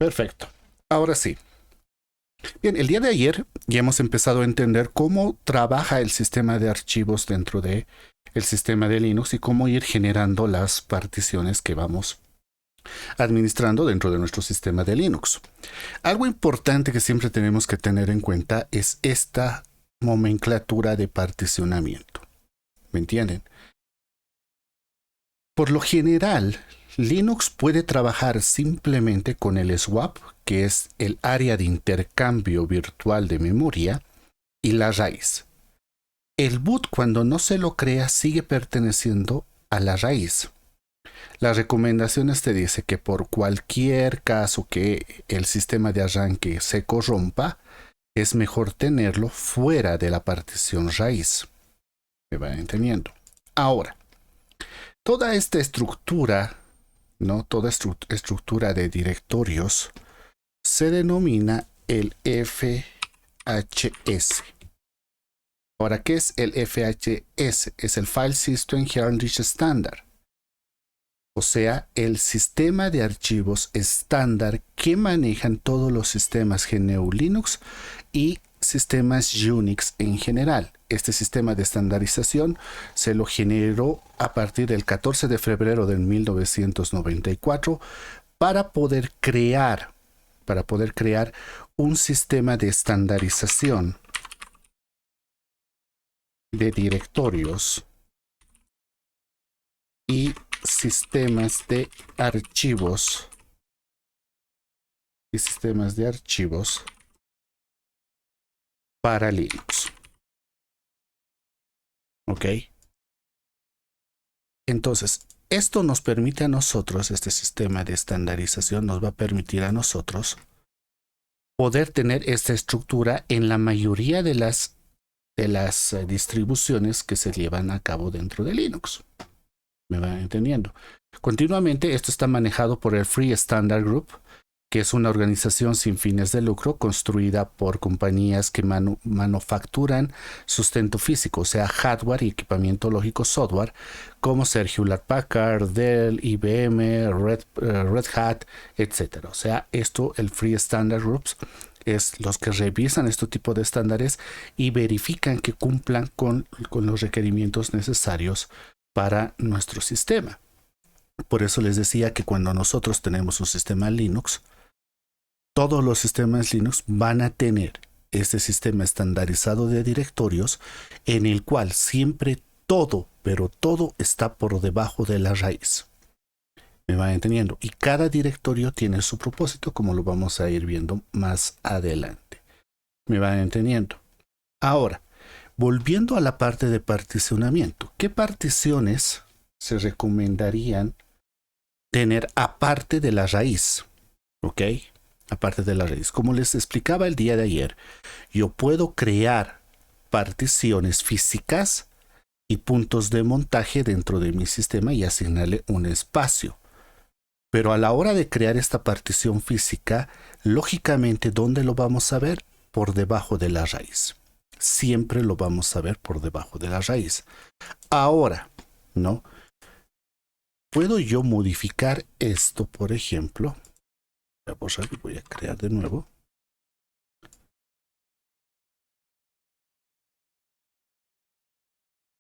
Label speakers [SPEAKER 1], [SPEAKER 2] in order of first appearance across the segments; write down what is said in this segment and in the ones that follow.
[SPEAKER 1] Perfecto. Ahora sí. Bien, el día de ayer ya hemos empezado a entender cómo trabaja el sistema de archivos dentro de el sistema de Linux y cómo ir generando las particiones que vamos administrando dentro de nuestro sistema de Linux. Algo importante que siempre tenemos que tener en cuenta es esta nomenclatura de particionamiento. ¿Me entienden? Por lo general, Linux puede trabajar simplemente con el swap, que es el área de intercambio virtual de memoria, y la raíz. El boot, cuando no se lo crea, sigue perteneciendo a la raíz. Las recomendaciones te dice que por cualquier caso que el sistema de arranque se corrompa, es mejor tenerlo fuera de la partición raíz. ¿Me van entendiendo? Ahora, toda esta estructura, ¿no? Toda estructura de directorios se denomina el FHS. Ahora, ¿qué es el FHS? Es el File System Heritage Standard. O sea, el sistema de archivos estándar que manejan todos los sistemas GNU Linux y sistemas Unix en general. Este sistema de estandarización se lo generó a partir del 14 de febrero de 1994 para poder crear un sistema de estandarización de directorios y sistemas de archivos para Linux. ¿Ok? Entonces, esto nos permite a nosotros, este sistema de estandarización nos va a permitir a nosotros poder tener esta estructura en la mayoría de las distribuciones que se llevan a cabo dentro de Linux. ¿Me van entendiendo? Continuamente esto está manejado por el Free Standard Group, que es una organización sin fines de lucro construida por compañías que manufacturan sustento físico, o sea, hardware y equipamiento lógico software, como Hewlett Packard, Dell, IBM, Red Hat, etc. O sea, esto, el Free Standard Groups, es los que revisan este tipo de estándares y verifican que cumplan con los requerimientos necesarios para nuestro sistema. Por eso les decía que cuando nosotros tenemos un sistema Linux, todos los sistemas Linux van a tener este sistema estandarizado de directorios en el cual siempre todo, pero todo está por debajo de la raíz. ¿Me van entendiendo? Y cada directorio tiene su propósito, como lo vamos a ir viendo más adelante. ¿Me van entendiendo? Ahora, volviendo a la parte de particionamiento, ¿qué particiones se recomendarían tener aparte de la raíz? ¿Ok? Aparte de la raíz. Como les explicaba el día de ayer, yo puedo crear particiones físicas y puntos de montaje dentro de mi sistema y asignarle un espacio. Pero a la hora de crear esta partición física, lógicamente, ¿dónde lo vamos a ver? Por debajo de la raíz. Siempre lo vamos a ver por debajo de la raíz. Ahora, ¿no? ¿Puedo yo modificar esto, por ejemplo? Voy a borrar y voy a crear de nuevo.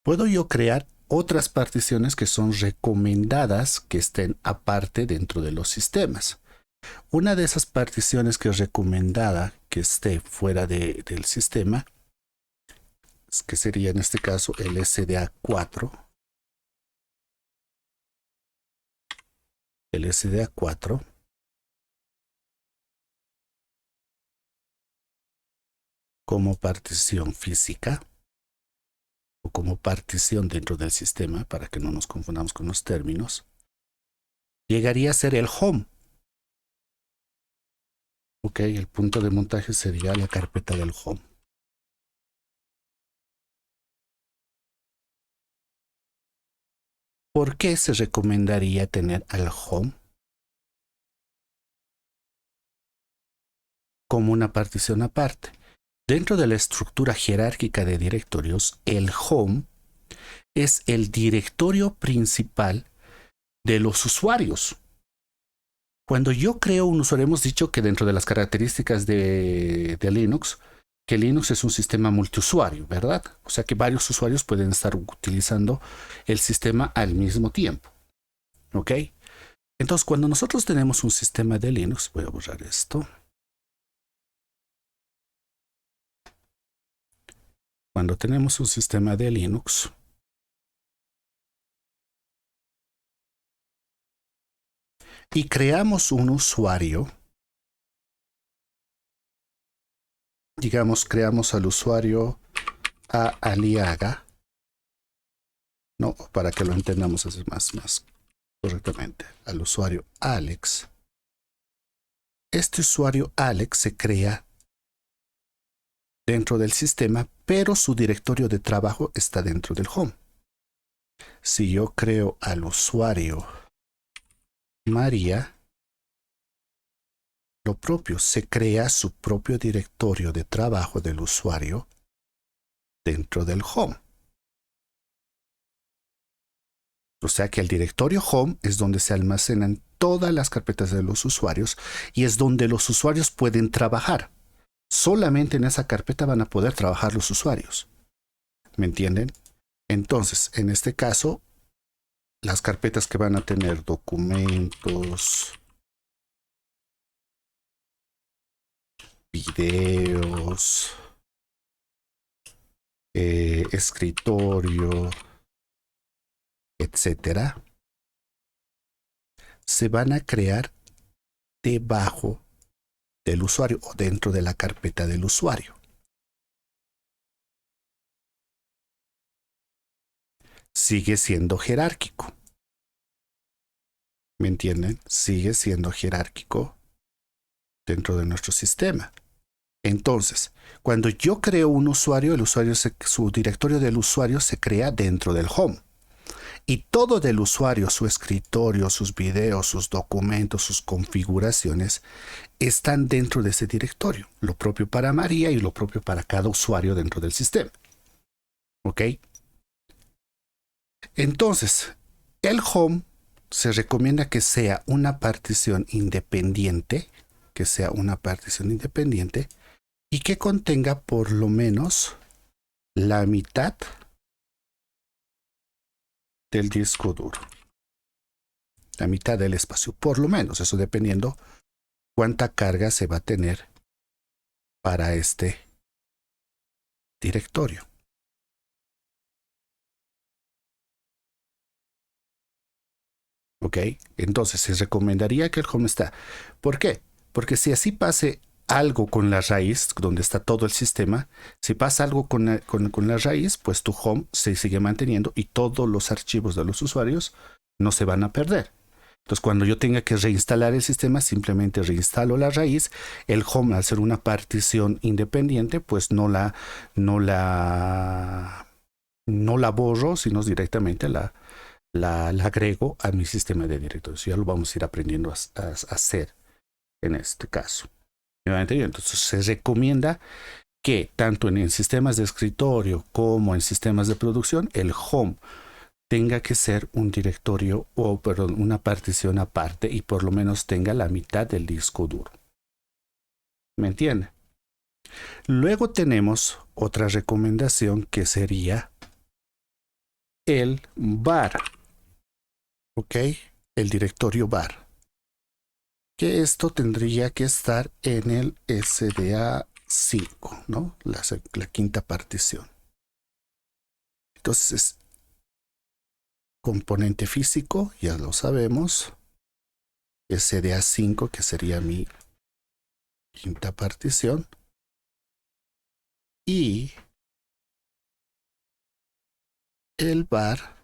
[SPEAKER 1] Puedo yo crear otras particiones que son recomendadas que estén aparte dentro de los sistemas. Una de esas particiones que es recomendada que esté fuera del sistema, que sería en este caso el SDA4. El SDA4 como partición física o como partición dentro del sistema, para que no nos confundamos con los términos, llegaría a ser el home. Ok, el punto de montaje sería la carpeta del home. ¿Por qué se recomendaría tener al home como una partición aparte? Dentro de la estructura jerárquica de directorios, el home es el directorio principal de los usuarios. Cuando yo creo un usuario, hemos dicho que dentro de las características de Linux, que Linux es un sistema multiusuario, ¿verdad? O sea que varios usuarios pueden estar utilizando el sistema al mismo tiempo. ¿Ok? Entonces, cuando nosotros tenemos un sistema de Linux, voy a borrar esto. Cuando tenemos un sistema de Linux, y creamos un usuario, digamos, creamos al usuario a Aliaga, ¿no? Para que lo entendamos así más correctamente, al usuario Alex. Este usuario Alex se crea dentro del sistema, pero su directorio de trabajo está dentro del home. Si yo creo al usuario María, lo propio, se crea su propio directorio de trabajo del usuario dentro del home. O sea que el directorio home es donde se almacenan todas las carpetas de los usuarios y es donde los usuarios pueden trabajar. Solamente en esa carpeta van a poder trabajar los usuarios. ¿Me entienden? Entonces, en este caso, las carpetas que van a tener documentos, videos, escritorio, etcétera, se van a crear debajo del usuario o dentro de la carpeta del usuario. Sigue siendo jerárquico. ¿Me entienden? Sigue siendo jerárquico dentro de nuestro sistema. Entonces, cuando yo creo un usuario, su directorio del usuario se crea dentro del home. Y todo del usuario, su escritorio, sus videos, sus documentos, sus configuraciones, están dentro de ese directorio. Lo propio para María y lo propio para cada usuario dentro del sistema. ¿Ok? Entonces, el home se recomienda que sea una partición independiente, y que contenga por lo menos la mitad del disco duro. La mitad del espacio, por lo menos, eso dependiendo cuánta carga se va a tener para este directorio. ¿Ok? Entonces se recomendaría que el home está. ¿Por qué? Porque si así pase algo con la raíz, donde está todo el sistema, si pasa algo con la raíz, pues tu home se sigue manteniendo y todos los archivos de los usuarios no se van a perder. Entonces, cuando yo tenga que reinstalar el sistema, simplemente reinstalo la raíz. El home, al ser una partición independiente, pues no la borro, sino directamente la agrego a mi sistema de directorios. Ya lo vamos a ir aprendiendo a hacer en este caso. Entonces, se recomienda que tanto en sistemas de escritorio como en sistemas de producción, el home tenga que ser un directorio una partición aparte y por lo menos tenga la mitad del disco duro. ¿Me entiende? Luego tenemos otra recomendación que sería el var. ¿Ok? El directorio var. Que esto tendría que estar en el SDA5, ¿no? La quinta partición. Entonces, componente físico, ya lo sabemos. SDA5, que sería mi quinta partición. Y el var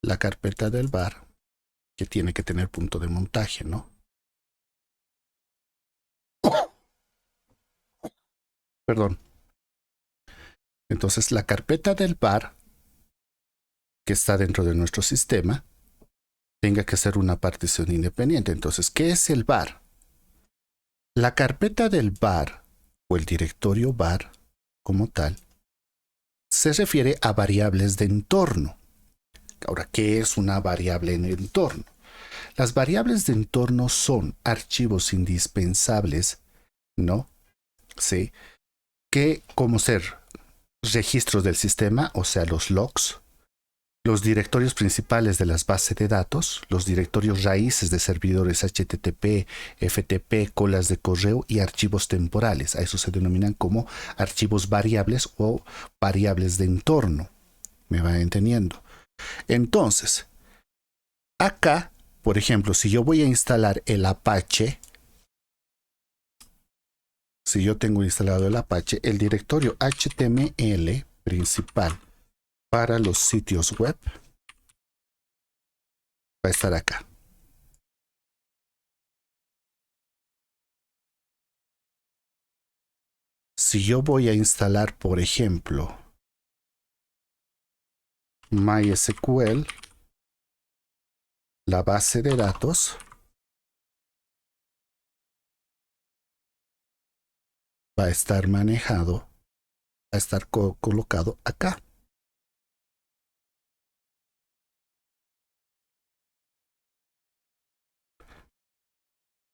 [SPEAKER 1] la carpeta del var, que tiene que tener punto de montaje, ¿no? Perdón. Entonces, la carpeta del var, que está dentro de nuestro sistema, tenga que ser una partición independiente. Entonces, ¿qué es el var? La carpeta del var, o el directorio var, como tal, se refiere a variables de entorno. Ahora, ¿qué es una variable en entorno? Las variables de entorno son archivos indispensables, ¿no? Sí, que como ser registros del sistema, o sea, los logs, los directorios principales de las bases de datos, los directorios raíces de servidores HTTP, FTP, colas de correo y archivos temporales. A eso se denominan como archivos variables o variables de entorno. ¿Me van entendiendo? Entonces, acá, por ejemplo, si yo voy a instalar el Apache, si yo tengo instalado el Apache, el directorio HTML principal para los sitios web va a estar acá. Si yo voy a instalar, por ejemplo, MySQL, la base de datos, va a estar manejado, va a estar colocado acá.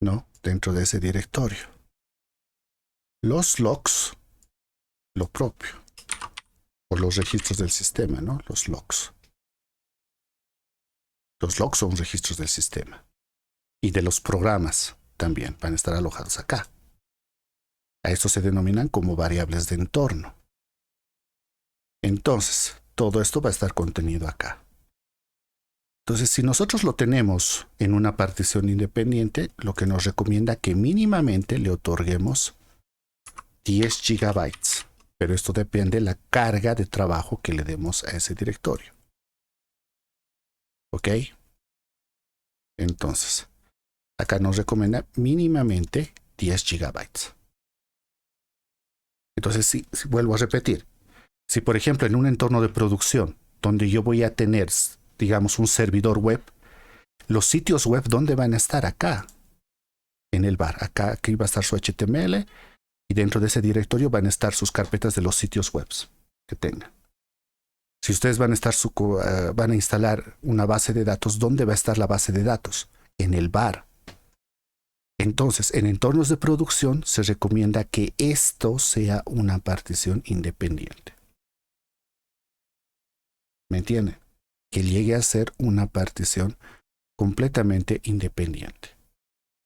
[SPEAKER 1] ¿No? Dentro de ese directorio. Los logs, lo propio. O los registros del sistema, ¿no? Los logs. Los logs son registros del sistema. Y de los programas también van a estar alojados acá. A esto se denominan como variables de entorno. Entonces, todo esto va a estar contenido acá. Entonces, si nosotros lo tenemos en una partición independiente, lo que nos recomienda que mínimamente le otorguemos 10 gigabytes. Pero esto depende de la carga de trabajo que le demos a ese directorio. ¿Ok? Entonces, acá nos recomienda mínimamente 10 gigabytes. Entonces, si vuelvo a repetir, si por ejemplo en un entorno de producción donde yo voy a tener, digamos, un servidor web, los sitios web, ¿dónde van a estar? Acá, en el bar. Acá, aquí va a estar su HTML y dentro de ese directorio van a estar sus carpetas de los sitios web que tengan. Si ustedes van a instalar una base de datos, ¿dónde va a estar la base de datos? En el bar. Entonces, en entornos de producción se recomienda que esto sea una partición independiente. ¿Me entienden? Que llegue a ser una partición completamente independiente.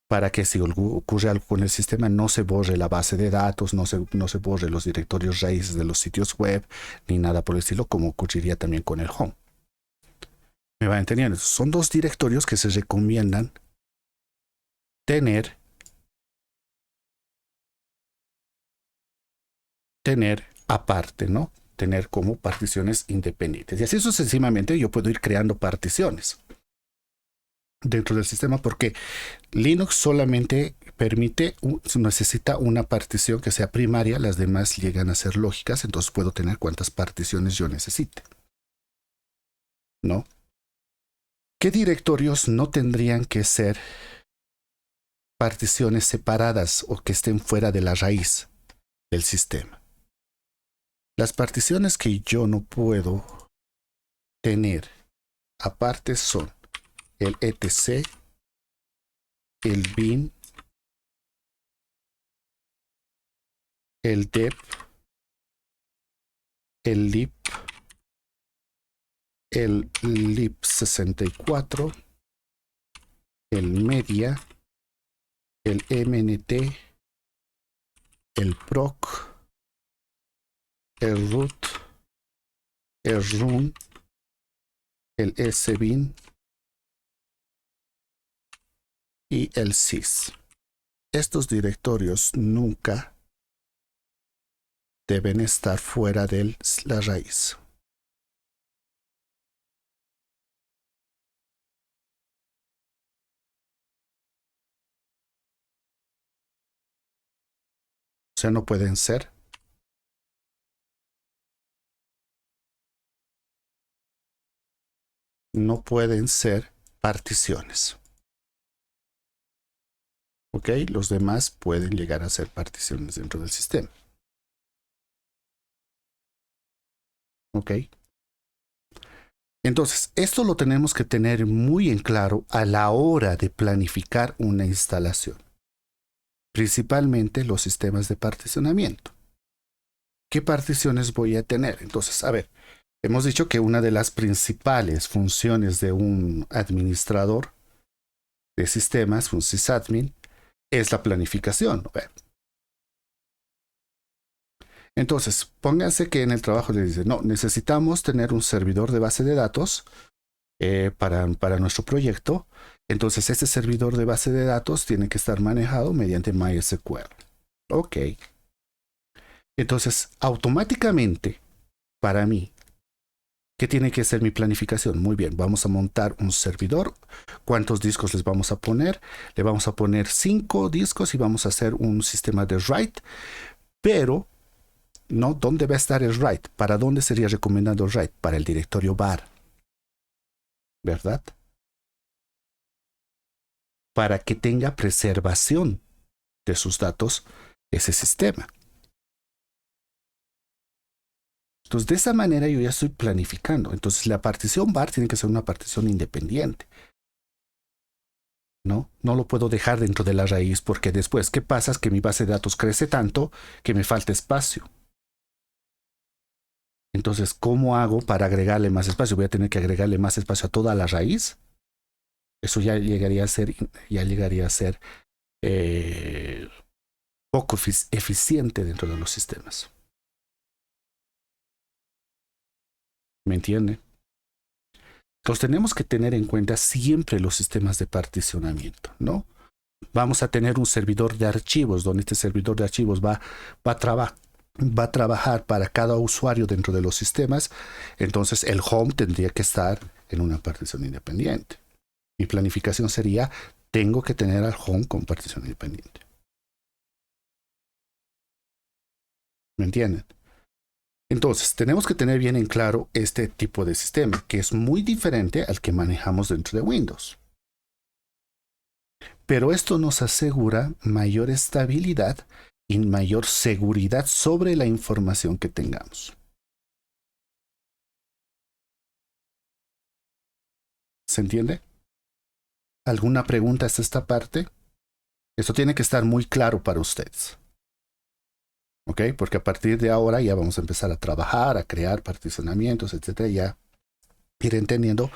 [SPEAKER 1] Para que si ocurre algo con el sistema no se borre la base de datos, no se borre los directorios raíces de los sitios web, ni nada por el estilo, como ocurriría también con el home. ¿Me van entendiendo? Son dos directorios que se recomiendan tener aparte, ¿no? Tener como particiones independientes. Y así sucesivamente yo puedo ir creando particiones dentro del sistema porque Linux solamente necesita una partición que sea primaria, las demás llegan a ser lógicas, entonces puedo tener cuantas particiones yo necesite. ¿No? ¿Qué directorios no tendrían que ser particiones separadas o que estén fuera de la raíz del sistema? Las particiones que yo no puedo tener aparte son el etc, el bin, el dep, el lib, el lib64, el media, el mnt, el proc, el root, el run, el sbin y el sys. Estos directorios nunca deben estar fuera de la raíz. O sea, no pueden ser particiones. ¿Ok? Los demás pueden llegar a ser particiones dentro del sistema. ¿Ok? Entonces, esto lo tenemos que tener muy en claro a la hora de planificar una instalación, principalmente los sistemas de particionamiento. ¿Qué particiones voy a tener? Entonces, a ver, hemos dicho que una de las principales funciones de un administrador de sistemas, un sysadmin, es la planificación. Entonces, pónganse que en el trabajo le dicen, no, necesitamos tener un servidor de base de datos para nuestro proyecto. Entonces, este servidor de base de datos tiene que estar manejado mediante MySQL. Ok. Entonces, automáticamente, para mí, ¿qué tiene que ser mi planificación? Muy bien, vamos a montar un servidor. ¿Cuántos discos les vamos a poner? Le vamos a poner 5 discos y vamos a hacer un sistema de write. Pero, ¿no? ¿Dónde va a estar el write? ¿Para dónde sería recomendado el write? Para el directorio var. ¿Verdad? Para que tenga preservación de sus datos ese sistema. Entonces, de esa manera yo ya estoy planificando. Entonces, la partición var tiene que ser una partición independiente. ¿No? No lo puedo dejar dentro de la raíz porque después, ¿qué pasa? Es que mi base de datos crece tanto que me falta espacio. Entonces, ¿cómo hago para agregarle más espacio? ¿Voy a tener que agregarle más espacio a toda la raíz? Eso ya llegaría a ser poco eficiente dentro de los sistemas. ¿Me entiende? Entonces tenemos que tener en cuenta siempre los sistemas de particionamiento, ¿no? Vamos a tener un servidor de archivos, donde este servidor de archivos va a trabajar para cada usuario dentro de los sistemas. Entonces el home tendría que estar en una partición independiente. Mi planificación sería, tengo que tener al home con partición independiente. ¿Me entienden? Entonces, tenemos que tener bien en claro este tipo de sistema, que es muy diferente al que manejamos dentro de Windows. Pero esto nos asegura mayor estabilidad y mayor seguridad sobre la información que tengamos. ¿Se entiende? ¿Alguna pregunta hasta esta parte? Esto tiene que estar muy claro para ustedes. ¿Ok? Porque a partir de ahora ya vamos a empezar a trabajar, a crear particionamientos, etcétera, ya ir entendiendo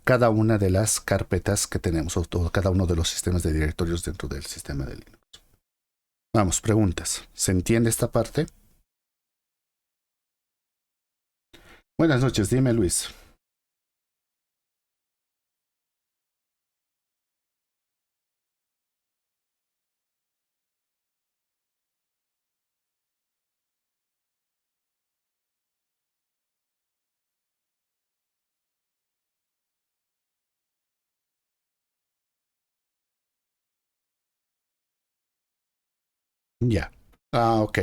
[SPEAKER 1] cada una de las carpetas que tenemos o cada uno de los sistemas de directorios dentro del sistema de Linux. Vamos, preguntas. ¿Se entiende esta parte? Buenas noches, dime Luis. Ya. Ah, ok.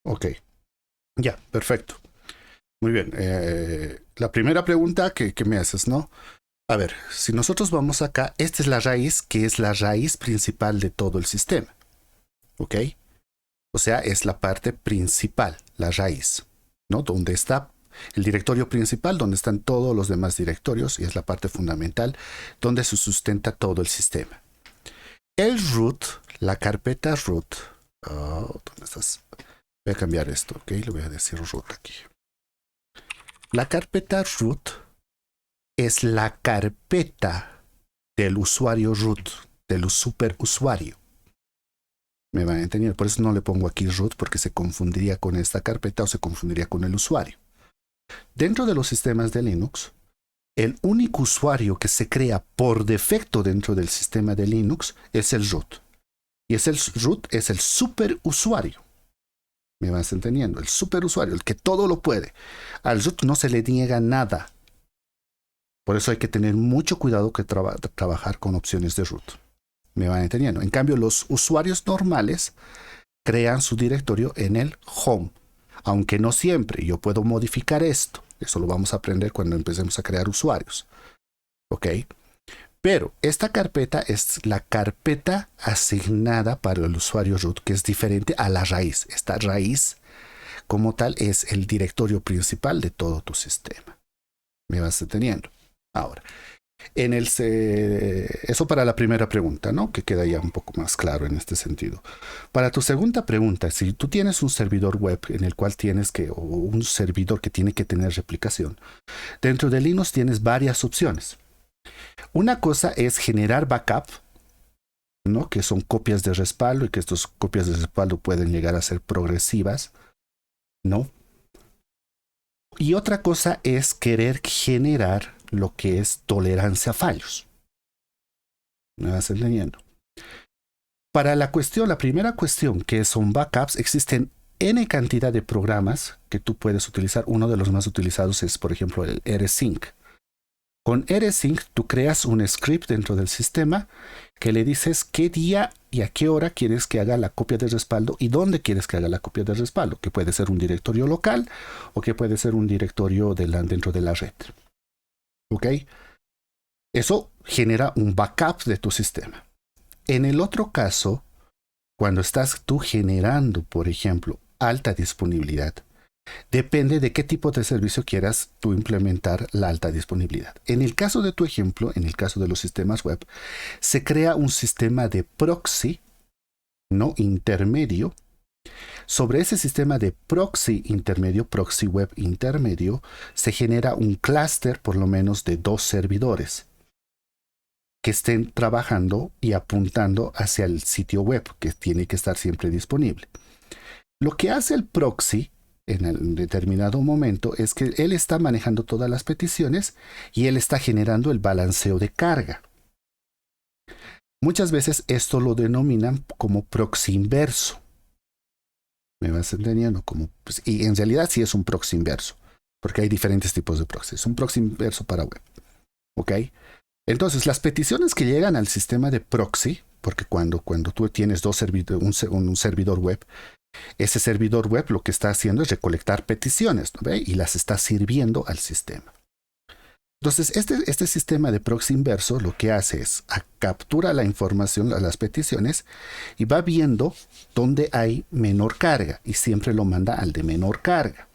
[SPEAKER 1] Ok. Ya, perfecto. Muy bien. La primera pregunta que me haces, ¿no? A ver, si nosotros vamos acá, esta es la raíz, que es la raíz principal de todo el sistema. ¿Ok? O sea, es la parte principal, la raíz, ¿no? Donde está el directorio principal, donde están todos los demás directorios, y es la parte fundamental, donde se sustenta todo el sistema. El root, la carpeta root. Oh, ¿dónde estás? Voy a cambiar esto, ¿ok? Le voy a decir root aquí. La carpeta root es la carpeta del usuario root, del superusuario. Me van a entender, por eso no le pongo aquí root, porque se confundiría con esta carpeta o se confundiría con el usuario. Dentro de los sistemas de Linux, el único usuario que se crea por defecto dentro del sistema de Linux es el root. Y el root es el superusuario. ¿Me vas entendiendo? El superusuario, el que todo lo puede. Al root no se le niega nada. Por eso hay que tener mucho cuidado que trabajar con opciones de root. ¿Me van entendiendo? En cambio, los usuarios normales crean su directorio en el home. Aunque no siempre, yo puedo modificar esto. Eso lo vamos a aprender cuando empecemos a crear usuarios. ¿Ok? Pero esta carpeta es la carpeta asignada para el usuario root, que es diferente a la raíz. Esta raíz, como tal, es el directorio principal de todo tu sistema. ¿Me vas entendiendo? Ahora, eso para la primera pregunta, ¿no? Que queda ya un poco más claro en este sentido. Para tu segunda pregunta, si tú tienes un servidor web en el cual o un servidor que tiene que tener replicación, dentro de Linux tienes varias opciones. Una cosa es generar backup, ¿no? Que son copias de respaldo y que estas copias de respaldo pueden llegar a ser progresivas, ¿no? Y otra cosa es querer generar lo que es tolerancia a fallos. ¿Me vas entendiendo? Para la primera cuestión, que son backups, existen N cantidad de programas que tú puedes utilizar. Uno de los más utilizados es, por ejemplo, el rsync. Con rsync tú creas un script dentro del sistema que le dices qué día y a qué hora quieres que haga la copia de respaldo y dónde quieres que haga la copia de respaldo, que puede ser un directorio local o que puede ser un directorio dentro de la red. ¿Ok? Eso genera un backup de tu sistema. En el otro caso, cuando estás tú generando, por ejemplo, alta disponibilidad, depende de qué tipo de servicio quieras tú implementar la alta disponibilidad. En el caso de tu ejemplo, en el caso de los sistemas web, se crea un sistema de proxy, no intermedio. Sobre ese sistema de proxy intermedio, proxy web intermedio, se genera un clúster por lo menos de 2 servidores que estén trabajando y apuntando hacia el sitio web, que tiene que estar siempre disponible. Lo que hace el proxy en el determinado momento es que él está manejando todas las peticiones y él está generando el balanceo de carga. Muchas veces esto lo denominan como proxy inverso. ¿Me vas entendiendo? Y en realidad sí es un proxy inverso, porque hay diferentes tipos de proxy. Es un proxy inverso para web. ¿Ok? Entonces, las peticiones que llegan al sistema de proxy, porque cuando tú tienes un servidor web, ese servidor web lo que está haciendo es recolectar peticiones, ¿no ve? Y las está sirviendo al sistema. Entonces, este sistema de proxy inverso lo que hace es captura la información, las peticiones, y va viendo dónde hay menor carga, y siempre lo manda al de menor carga.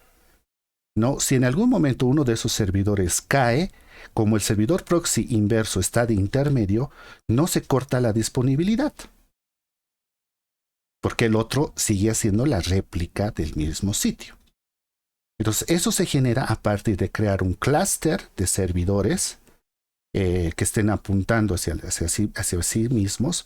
[SPEAKER 1] ¿No? Si en algún momento uno de esos servidores cae, como el servidor proxy inverso está de intermedio, no se corta la disponibilidad, porque el otro sigue haciendo la réplica del mismo sitio. Entonces, eso se genera a partir de crear un clúster de servidores que estén apuntando hacia sí mismos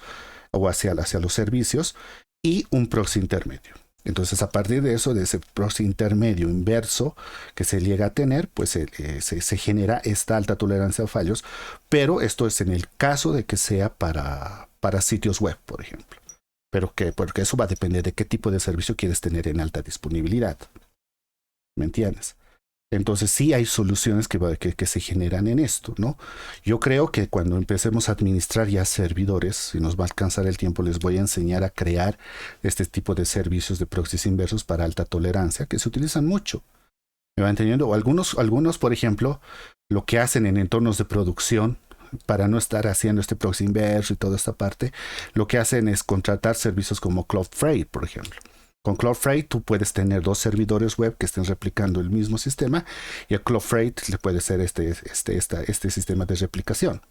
[SPEAKER 1] o hacia los servicios y un proxy intermedio. Entonces, a partir de eso, de ese proxy intermedio inverso que se llega a tener, pues se genera esta alta tolerancia a fallos, pero esto es en el caso de que sea para sitios web, por ejemplo. Porque eso va a depender de qué tipo de servicio quieres tener en alta disponibilidad. ¿Me entiendes? Entonces sí hay soluciones que se generan en esto, ¿no? Yo creo que cuando empecemos a administrar ya servidores, si nos va a alcanzar el tiempo, les voy a enseñar a crear este tipo de servicios de proxies inversos para alta tolerancia, que se utilizan mucho. ¿Me van entendiendo? O algunos, por ejemplo, lo que hacen en entornos de producción, para no estar haciendo este proxy inverso y toda esta parte, lo que hacen es contratar servicios como Cloudflare, por ejemplo. Con Cloudflare tú puedes tener 2 servidores web que estén replicando el mismo sistema y a Cloudflare le puede ser este sistema de replicación.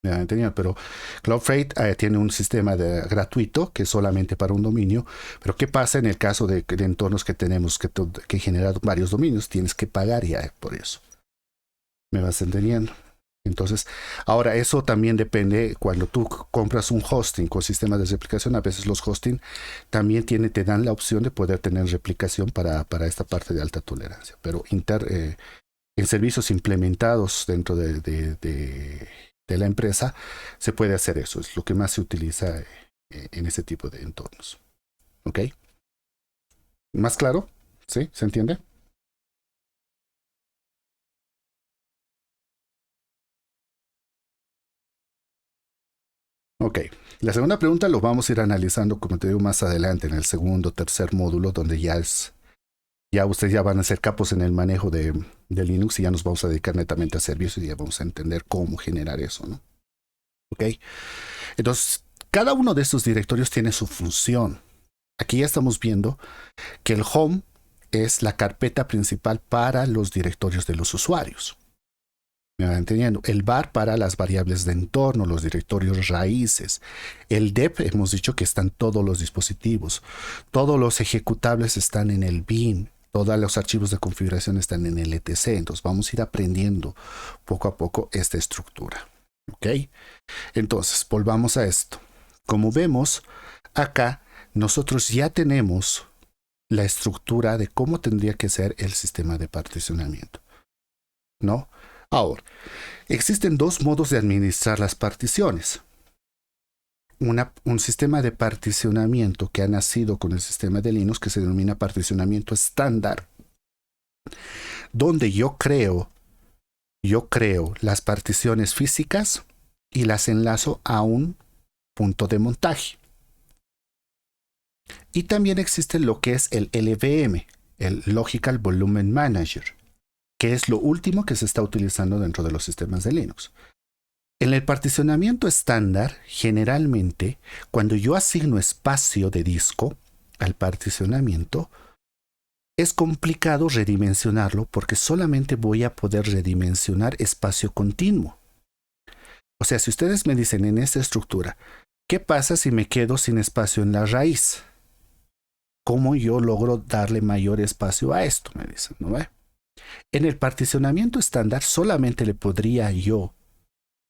[SPEAKER 1] ¿Me han entendido? Pero Cloudflare tiene un sistema gratuito que es solamente para un dominio. Pero ¿qué pasa en el caso de entornos que tenemos que generar varios dominios? Tienes que pagar ya por eso. ¿Me vas entendiendo? Entonces, ahora eso también depende cuando tú compras un hosting con sistemas de replicación. A veces los hosting también te dan la opción de poder tener replicación para esta parte de alta tolerancia. Pero en servicios implementados dentro de la empresa se puede hacer eso. Es lo que más se utiliza en ese tipo de entornos. ¿Ok? ¿Más claro? ¿Sí? ¿Se entiende? Ok, la segunda pregunta lo vamos a ir analizando, como te digo, más adelante en el segundo, tercer módulo, donde ya ustedes ya van a ser capos en el manejo de Linux y ya nos vamos a dedicar netamente a servicios y ya vamos a entender cómo generar eso, ¿no? Ok, entonces cada uno de estos directorios tiene su función. Aquí ya estamos viendo que el home es la carpeta principal para los directorios de los usuarios. ¿Me van entendiendo? El var para las variables de entorno, los directorios raíces. El dep, hemos dicho que están todos los dispositivos. Todos los ejecutables están en el bin. Todos los archivos de configuración están en el etc. Entonces vamos a ir aprendiendo poco a poco esta estructura. ¿Ok? Entonces, volvamos a esto. Como vemos, acá nosotros ya tenemos la estructura de cómo tendría que ser el sistema de particionamiento, ¿no? Ahora, existen dos modos de administrar las particiones. Un sistema de particionamiento que ha nacido con el sistema de Linux que se denomina particionamiento estándar, donde yo creo las particiones físicas y las enlazo a un punto de montaje. Y también existe lo que es el LVM, el Logical Volume Manager, que es lo último que se está utilizando dentro de los sistemas de Linux. En el particionamiento estándar, generalmente, cuando yo asigno espacio de disco al particionamiento, es complicado redimensionarlo porque solamente voy a poder redimensionar espacio continuo. O sea, si ustedes me dicen en esta estructura, ¿qué pasa si me quedo sin espacio en la raíz? ¿Cómo yo logro darle mayor espacio a esto? Me dicen, ¿no ve? En el particionamiento estándar solamente le podría yo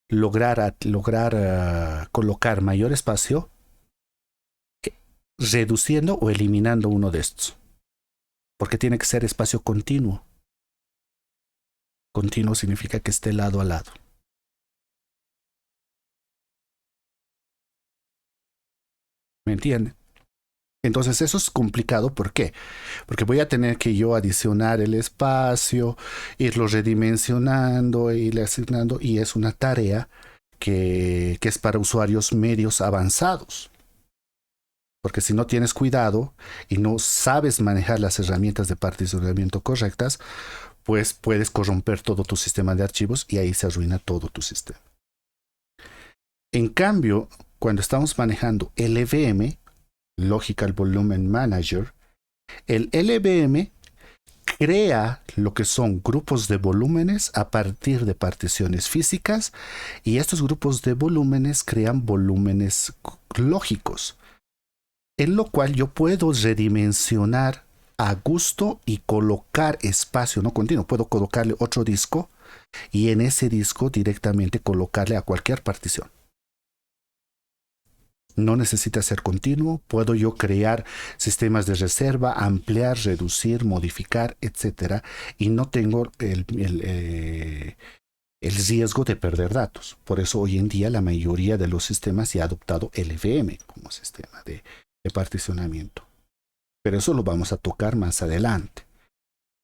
[SPEAKER 1] lograr colocar mayor espacio reduciendo o eliminando uno de estos. Porque tiene que ser espacio continuo. Continuo significa que esté lado a lado. ¿Me entienden? Entonces eso es complicado. ¿Por qué? Porque voy a tener que yo adicionar el espacio, irlo redimensionando, irle asignando, y es una tarea que es para usuarios medios avanzados. Porque si no tienes cuidado y no sabes manejar las herramientas de particionamiento correctas, pues puedes corromper todo tu sistema de archivos y ahí se arruina todo tu sistema. En cambio, cuando estamos manejando LVM, Logical Volume Manager, el LVM crea lo que son grupos de volúmenes a partir de particiones físicas y estos grupos de volúmenes crean volúmenes lógicos, en lo cual yo puedo redimensionar a gusto y colocar espacio no continuo. Puedo colocarle otro disco y en ese disco directamente colocarle a cualquier partición. No necesita ser continuo. Puedo yo crear sistemas de reserva, ampliar, reducir, modificar, etcétera, y no tengo el riesgo de perder datos. Por eso hoy en día la mayoría de los sistemas ya ha adoptado LVM como sistema de particionamiento. Pero eso lo vamos a tocar más adelante,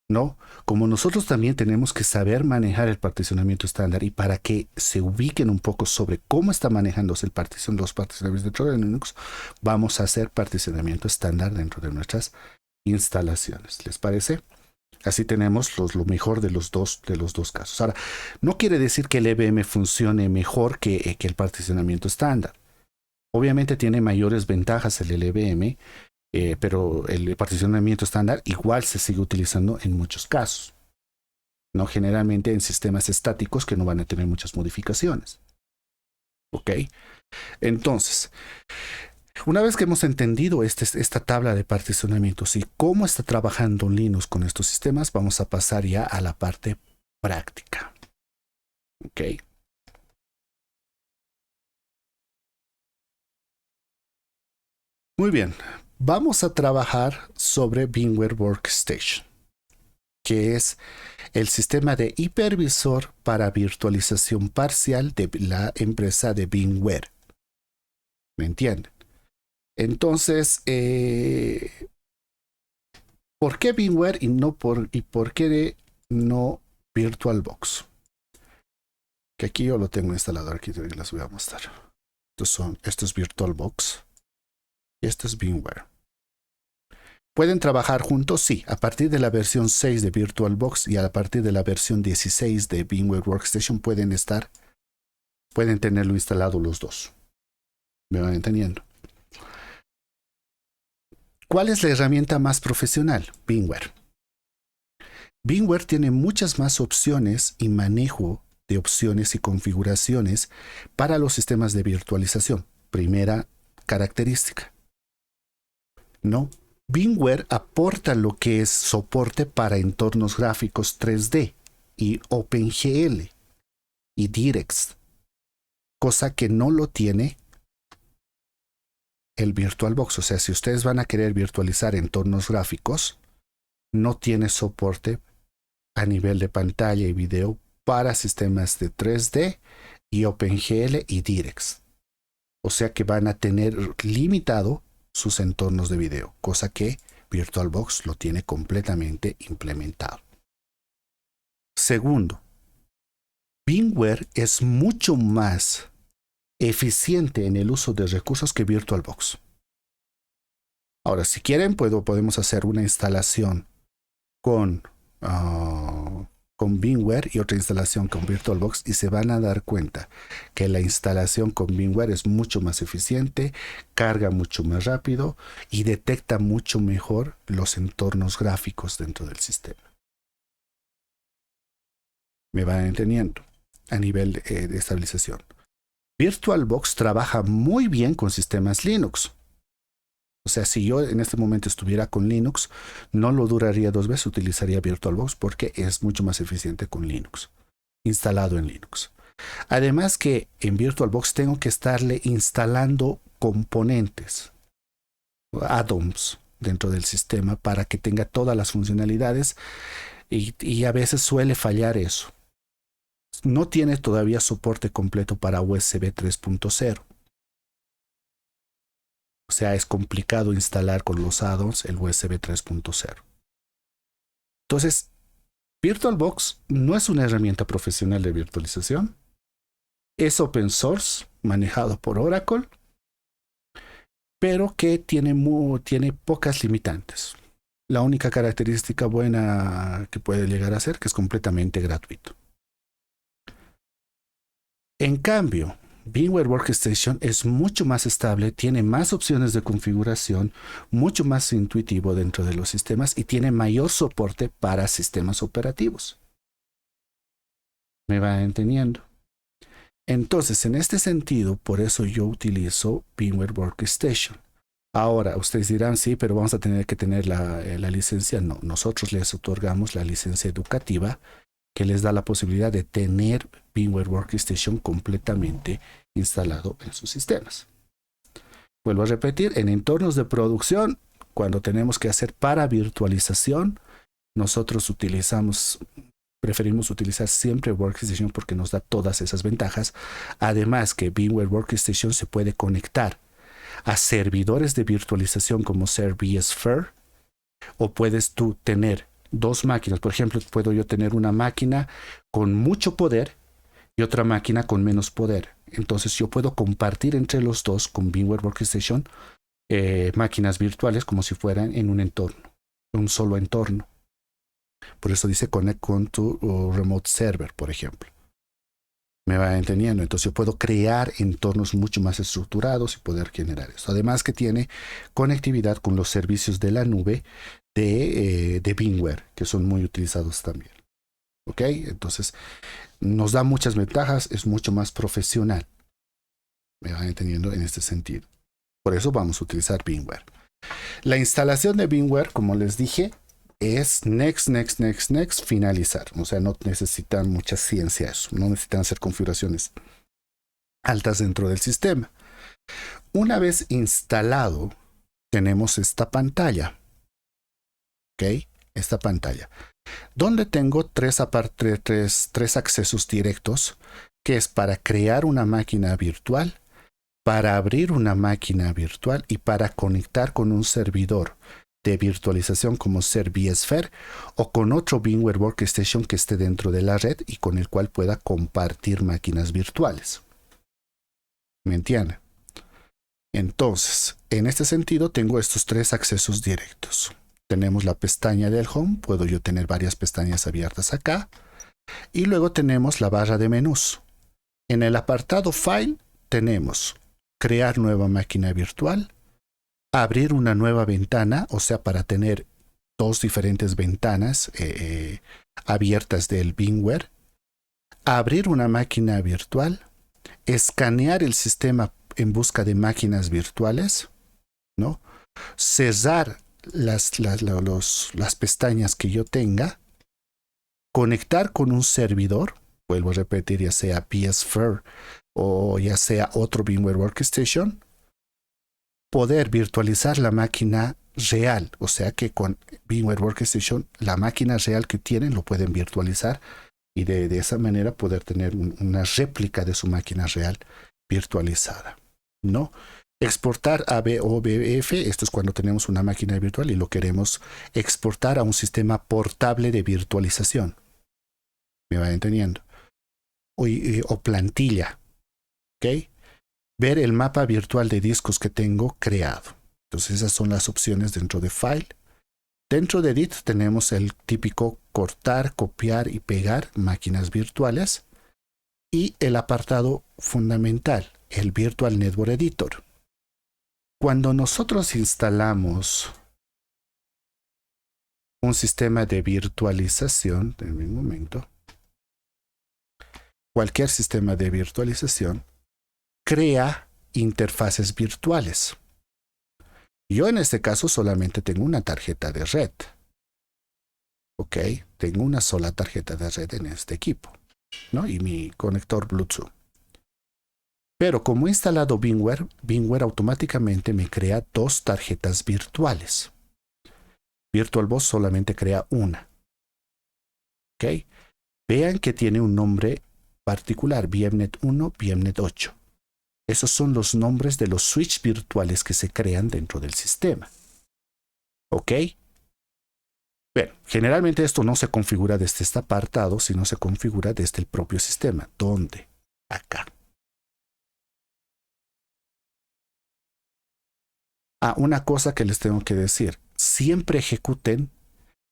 [SPEAKER 1] ¿no? Como nosotros también tenemos que saber manejar el particionamiento estándar y para que se ubiquen un poco sobre cómo está manejándose los particionamientos dentro de Linux, vamos a hacer particionamiento estándar dentro de nuestras instalaciones. ¿Les parece? Así tenemos lo mejor de los dos casos. Ahora, no quiere decir que el EVM funcione mejor que el particionamiento estándar. Obviamente tiene mayores ventajas el LVM, pero el particionamiento estándar igual se sigue utilizando en muchos casos, ¿no? Generalmente en sistemas estáticos que no van a tener muchas modificaciones. ¿Ok? Entonces, una vez que hemos entendido esta tabla de particionamientos y cómo está trabajando Linux con estos sistemas, vamos a pasar ya a la parte práctica. ¿Ok? Muy bien, vamos a trabajar sobre VMware Workstation, que es el sistema de hipervisor para virtualización parcial de la empresa de VMware. ¿Me entienden? Entonces, ¿por qué VMware y por qué no VirtualBox? Que aquí yo lo tengo instalado, aquí les voy a mostrar. Esto es VirtualBox y esto es VMware. ¿Pueden trabajar juntos? Sí, a partir de la versión 6 de VirtualBox y a partir de la versión 16 de VMware Workstation pueden tenerlo instalado los dos. ¿Me van entendiendo? ¿Cuál es la herramienta más profesional? VMware. VMware tiene muchas más opciones y manejo de opciones y configuraciones para los sistemas de virtualización. Primera característica. ¿No? VMware aporta lo que es soporte para entornos gráficos 3D y OpenGL y DirectX, cosa que no lo tiene el VirtualBox. O sea, si ustedes van a querer virtualizar entornos gráficos, no tiene soporte a nivel de pantalla y video para sistemas de 3D y OpenGL y DirectX. O sea que van a tener limitado sus entornos de video, cosa que VirtualBox lo tiene completamente implementado. Segundo, VMware es mucho más eficiente en el uso de recursos que VirtualBox. Ahora, si quieren, podemos hacer una instalación con VMware y otra instalación con VirtualBox y se van a dar cuenta que la instalación con VMware es mucho más eficiente, carga mucho más rápido y detecta mucho mejor los entornos gráficos dentro del sistema. ¿Me van entendiendo? A nivel de estabilización. VirtualBox trabaja muy bien con sistemas Linux. O sea, si yo en este momento estuviera con Linux, no lo duraría 2 veces, utilizaría VirtualBox porque es mucho más eficiente con Linux, instalado en Linux. Además que en VirtualBox tengo que estarle instalando componentes, add-ons dentro del sistema para que tenga todas las funcionalidades y a veces suele fallar eso. No tiene todavía soporte completo para USB 3.0. O sea, es complicado instalar con los add-ons el USB 3.0. Entonces, VirtualBox no es una herramienta profesional de virtualización. Es open source, manejado por Oracle, pero que tiene pocas limitantes. La única característica buena que puede llegar a ser que es completamente gratuito. En cambio, VMware Workstation es mucho más estable, tiene más opciones de configuración, mucho más intuitivo dentro de los sistemas y tiene mayor soporte para sistemas operativos. ¿Me va entendiendo? Entonces, en este sentido, por eso yo utilizo VMware Workstation. Ahora, ustedes dirán, sí, pero vamos a tener que tener la licencia. No, nosotros les otorgamos la licencia educativa que les da la posibilidad de tener VMware Workstation completamente instalado en sus sistemas. Vuelvo a repetir, en entornos de producción, cuando tenemos que hacer para virtualización, nosotros preferimos utilizar siempre Workstation porque nos da todas esas ventajas. Además que VMware Workstation se puede conectar a servidores de virtualización como ser vSphere, o puedes tú tener 2 máquinas. Por ejemplo, puedo yo tener una máquina con mucho poder y otra máquina con menos poder. Entonces yo puedo compartir entre los dos con VMware Workstation máquinas virtuales como si fueran en un entorno, un solo entorno. Por eso dice connect con tu remote server, por ejemplo. ¿Me va entendiendo? Entonces yo puedo crear entornos mucho más estructurados y poder generar eso. Además que tiene conectividad con los servicios de la nube de VMware, que son muy utilizados también. ¿Ok? Entonces nos da muchas ventajas, es mucho más profesional. ¿Me van entendiendo en este sentido? Por eso vamos a utilizar VMware. La instalación de VMware, como les dije, es next, finalizar. O sea, no necesitan mucha ciencia eso. No necesitan hacer configuraciones altas dentro del sistema. Una vez instalado, tenemos esta pantalla. ¿Ok? Esta pantalla. Donde tengo tres accesos directos, que es para crear una máquina virtual, para abrir una máquina virtual y para conectar con un servidor de virtualización como ser vSphere o con otro VMware Workstation que esté dentro de la red y con el cual pueda compartir máquinas virtuales. ¿Me entienden? Entonces, en este sentido, tengo estos tres accesos directos. Tenemos la pestaña del Home, puedo yo tener varias pestañas abiertas acá. Y luego tenemos la barra de menús. En el apartado File tenemos crear nueva máquina virtual, abrir una nueva ventana, o sea, para tener dos diferentes ventanas abiertas del VMware, abrir una máquina virtual, escanear el sistema en busca de máquinas virtuales, ¿no? Cerrar las pestañas que yo tenga, conectar con un servidor, vuelvo a repetir, ya sea vSphere o ya sea otro VMware Workstation, poder virtualizar la máquina real, o sea que con VMware Workstation la máquina real que tienen lo pueden virtualizar y de esa manera poder tener una réplica de su máquina real virtualizada, ¿no? Exportar a BOBF, esto es cuando tenemos una máquina virtual y lo queremos exportar a un sistema portable de virtualización. ¿Me va entendiendo? O plantilla, ¿ok? Ver el mapa virtual de discos que tengo creado. Entonces esas son las opciones dentro de File. Dentro de Edit tenemos el típico cortar, copiar y pegar máquinas virtuales. Y el apartado fundamental, el Virtual Network Editor. Cuando nosotros instalamos un sistema de virtualización, en un momento, cualquier sistema de virtualización crea interfaces virtuales. Yo en este caso solamente tengo una tarjeta de red. Ok, tengo una sola tarjeta de red en este equipo, ¿no? Y mi conector Bluetooth. Pero como he instalado VMware, VMware automáticamente me crea dos tarjetas virtuales. VirtualBox solamente crea una. ¿Ok? Vean que tiene un nombre particular, VMnet 1, VMnet 8. Esos son los nombres de los switches virtuales que se crean dentro del sistema. ¿Ok? Bueno, generalmente esto no se configura desde este apartado, sino se configura desde el propio sistema. ¿Dónde? Acá. Una cosa que les tengo que decir. Siempre ejecuten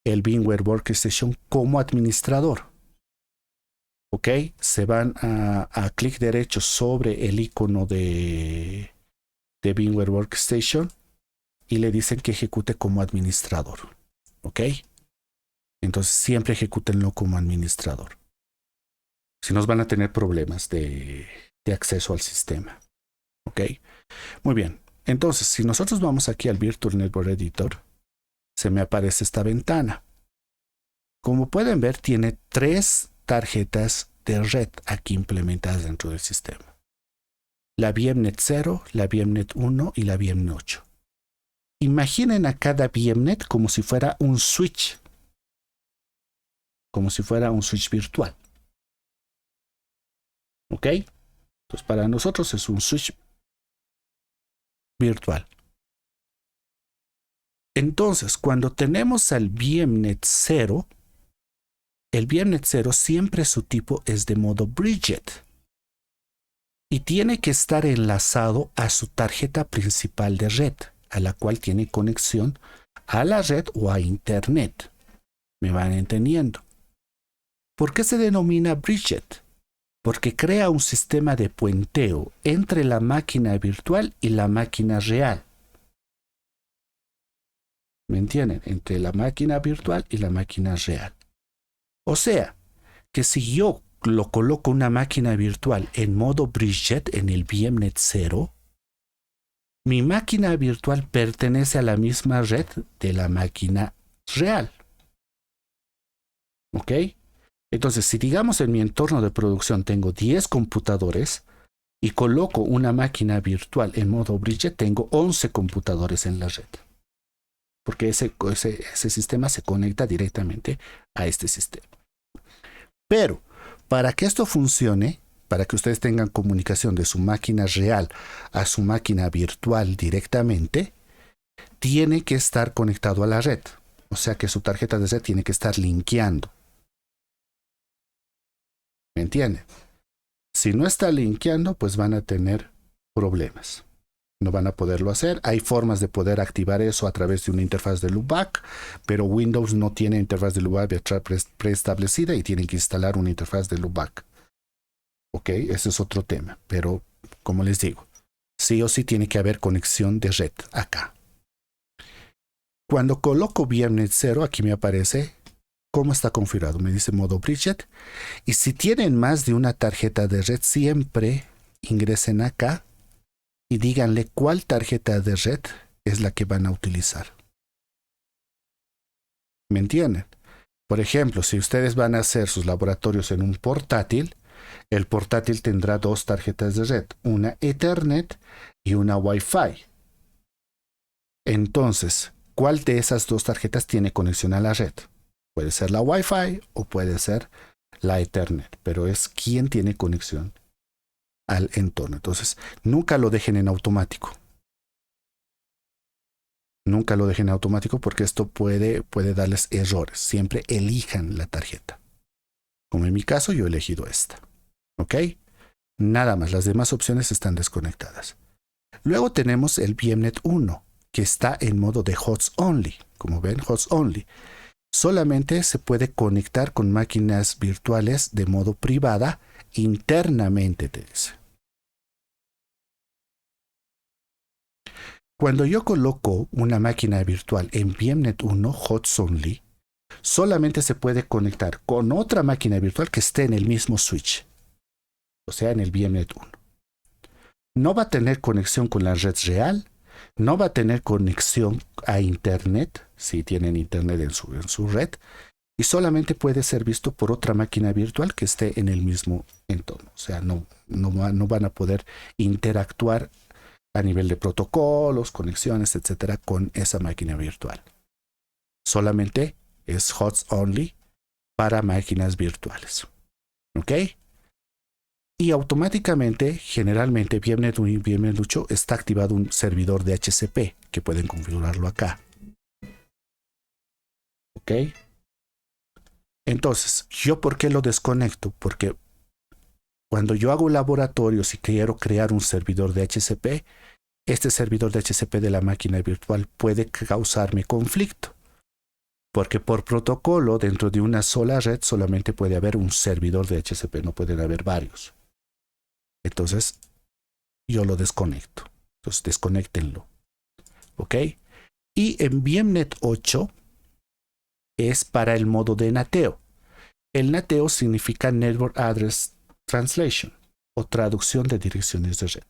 [SPEAKER 1] el VMware Workstation como administrador. ¿Ok? Se van a clic derecho sobre el icono de VMware Workstation y le dicen que ejecute como administrador. ¿Ok? Entonces siempre ejecútenlo como administrador. Si no, van a tener problemas de acceso al sistema. ¿Ok? Muy bien. Entonces, si nosotros vamos aquí al Virtual Network Editor, se me aparece esta ventana. Como pueden ver, tiene tres tarjetas de red aquí implementadas dentro del sistema. La VMnet 0, la VMnet 1 y la VMnet 8. Imaginen a cada VMnet como si fuera un switch. Como si fuera un switch virtual. ¿Ok? Entonces para nosotros es un switch virtual. Entonces, cuando tenemos al VMnet 0, el VMnet 0 siempre su tipo es de modo Bridget. Y tiene que estar enlazado a su tarjeta principal de red, a la cual tiene conexión a la red o a Internet. ¿Me van entendiendo? ¿Por qué se denomina Bridget? Porque crea un sistema de puenteo entre la máquina virtual y la máquina real. ¿Me entienden? Entre la máquina virtual y la máquina real. O sea, que si yo lo coloco una máquina virtual en modo Bridget en el VMnet 0, mi máquina virtual pertenece a la misma red de la máquina real. ¿Ok? Entonces, si digamos en mi entorno de producción tengo 10 computadores y coloco una máquina virtual en modo Bridget, tengo 11 computadores en la red. Porque ese sistema se conecta directamente a este sistema. Pero, para que esto funcione, para que ustedes tengan comunicación de su máquina real a su máquina virtual directamente, tiene que estar conectado a la red. O sea que su tarjeta de red tiene que estar linkeando. ¿Me entienden? Si no está linkeando, pues van a tener problemas. No van a poderlo hacer. Hay formas de poder activar eso a través de una interfaz de loopback, pero Windows no tiene interfaz de loopback preestablecida y tienen que instalar una interfaz de loopback. Ok, ese es otro tema, pero como les digo, sí o sí tiene que haber conexión de red acá. Cuando coloco VMnet 0, aquí me aparece cómo está configurado. Me dice modo Bridget. Y si tienen más de una tarjeta de red, siempre ingresen acá y díganle cuál tarjeta de red es la que van a utilizar. ¿Me entienden? Por ejemplo, si ustedes van a hacer sus laboratorios en un portátil, el portátil tendrá dos tarjetas de red, una Ethernet y una Wi-Fi. Entonces, ¿cuál de esas dos tarjetas tiene conexión a la red? Puede ser la Wi-Fi o puede ser la Ethernet, pero es quién tiene conexión al entorno. Entonces, nunca lo dejen en automático. Nunca lo dejen en automático porque esto puede darles errores. Siempre elijan la tarjeta. Como en mi caso, yo he elegido esta. ¿Ok? Nada más, las demás opciones están desconectadas. Luego tenemos el VMnet 1, que está en modo de hosts only. Como ven, hosts only. Solamente se puede conectar con máquinas virtuales de modo privada internamente, te dice. Cuando yo coloco una máquina virtual en VMnet 1 hosts only, solamente se puede conectar con otra máquina virtual que esté en el mismo switch, o sea, en el VMnet 1. No va a tener conexión con la red real, no va a tener conexión a Internet, si tienen Internet en su red, y solamente puede ser visto por otra máquina virtual que esté en el mismo entorno. O sea, no van a poder interactuar a nivel de protocolos, conexiones, etcétera, con esa máquina virtual. Solamente es hosts only para máquinas virtuales. ¿Ok? Y automáticamente, generalmente, VMnet 1 y VMnet 8 está activado un servidor de DHCP, que pueden configurarlo acá. ¿Ok? Entonces, ¿yo por qué lo desconecto? Porque cuando yo hago laboratorios y quiero crear un servidor de DHCP, este servidor de DHCP de la máquina virtual puede causarme conflicto. Porque por protocolo, dentro de una sola red, solamente puede haber un servidor de DHCP, no pueden haber varios. Entonces, yo lo desconecto. Entonces, desconéctenlo. ¿Ok? Y en VMnet 8 es para el modo de NATeo. El NATeo significa Network Address Translation o traducción de direcciones de red.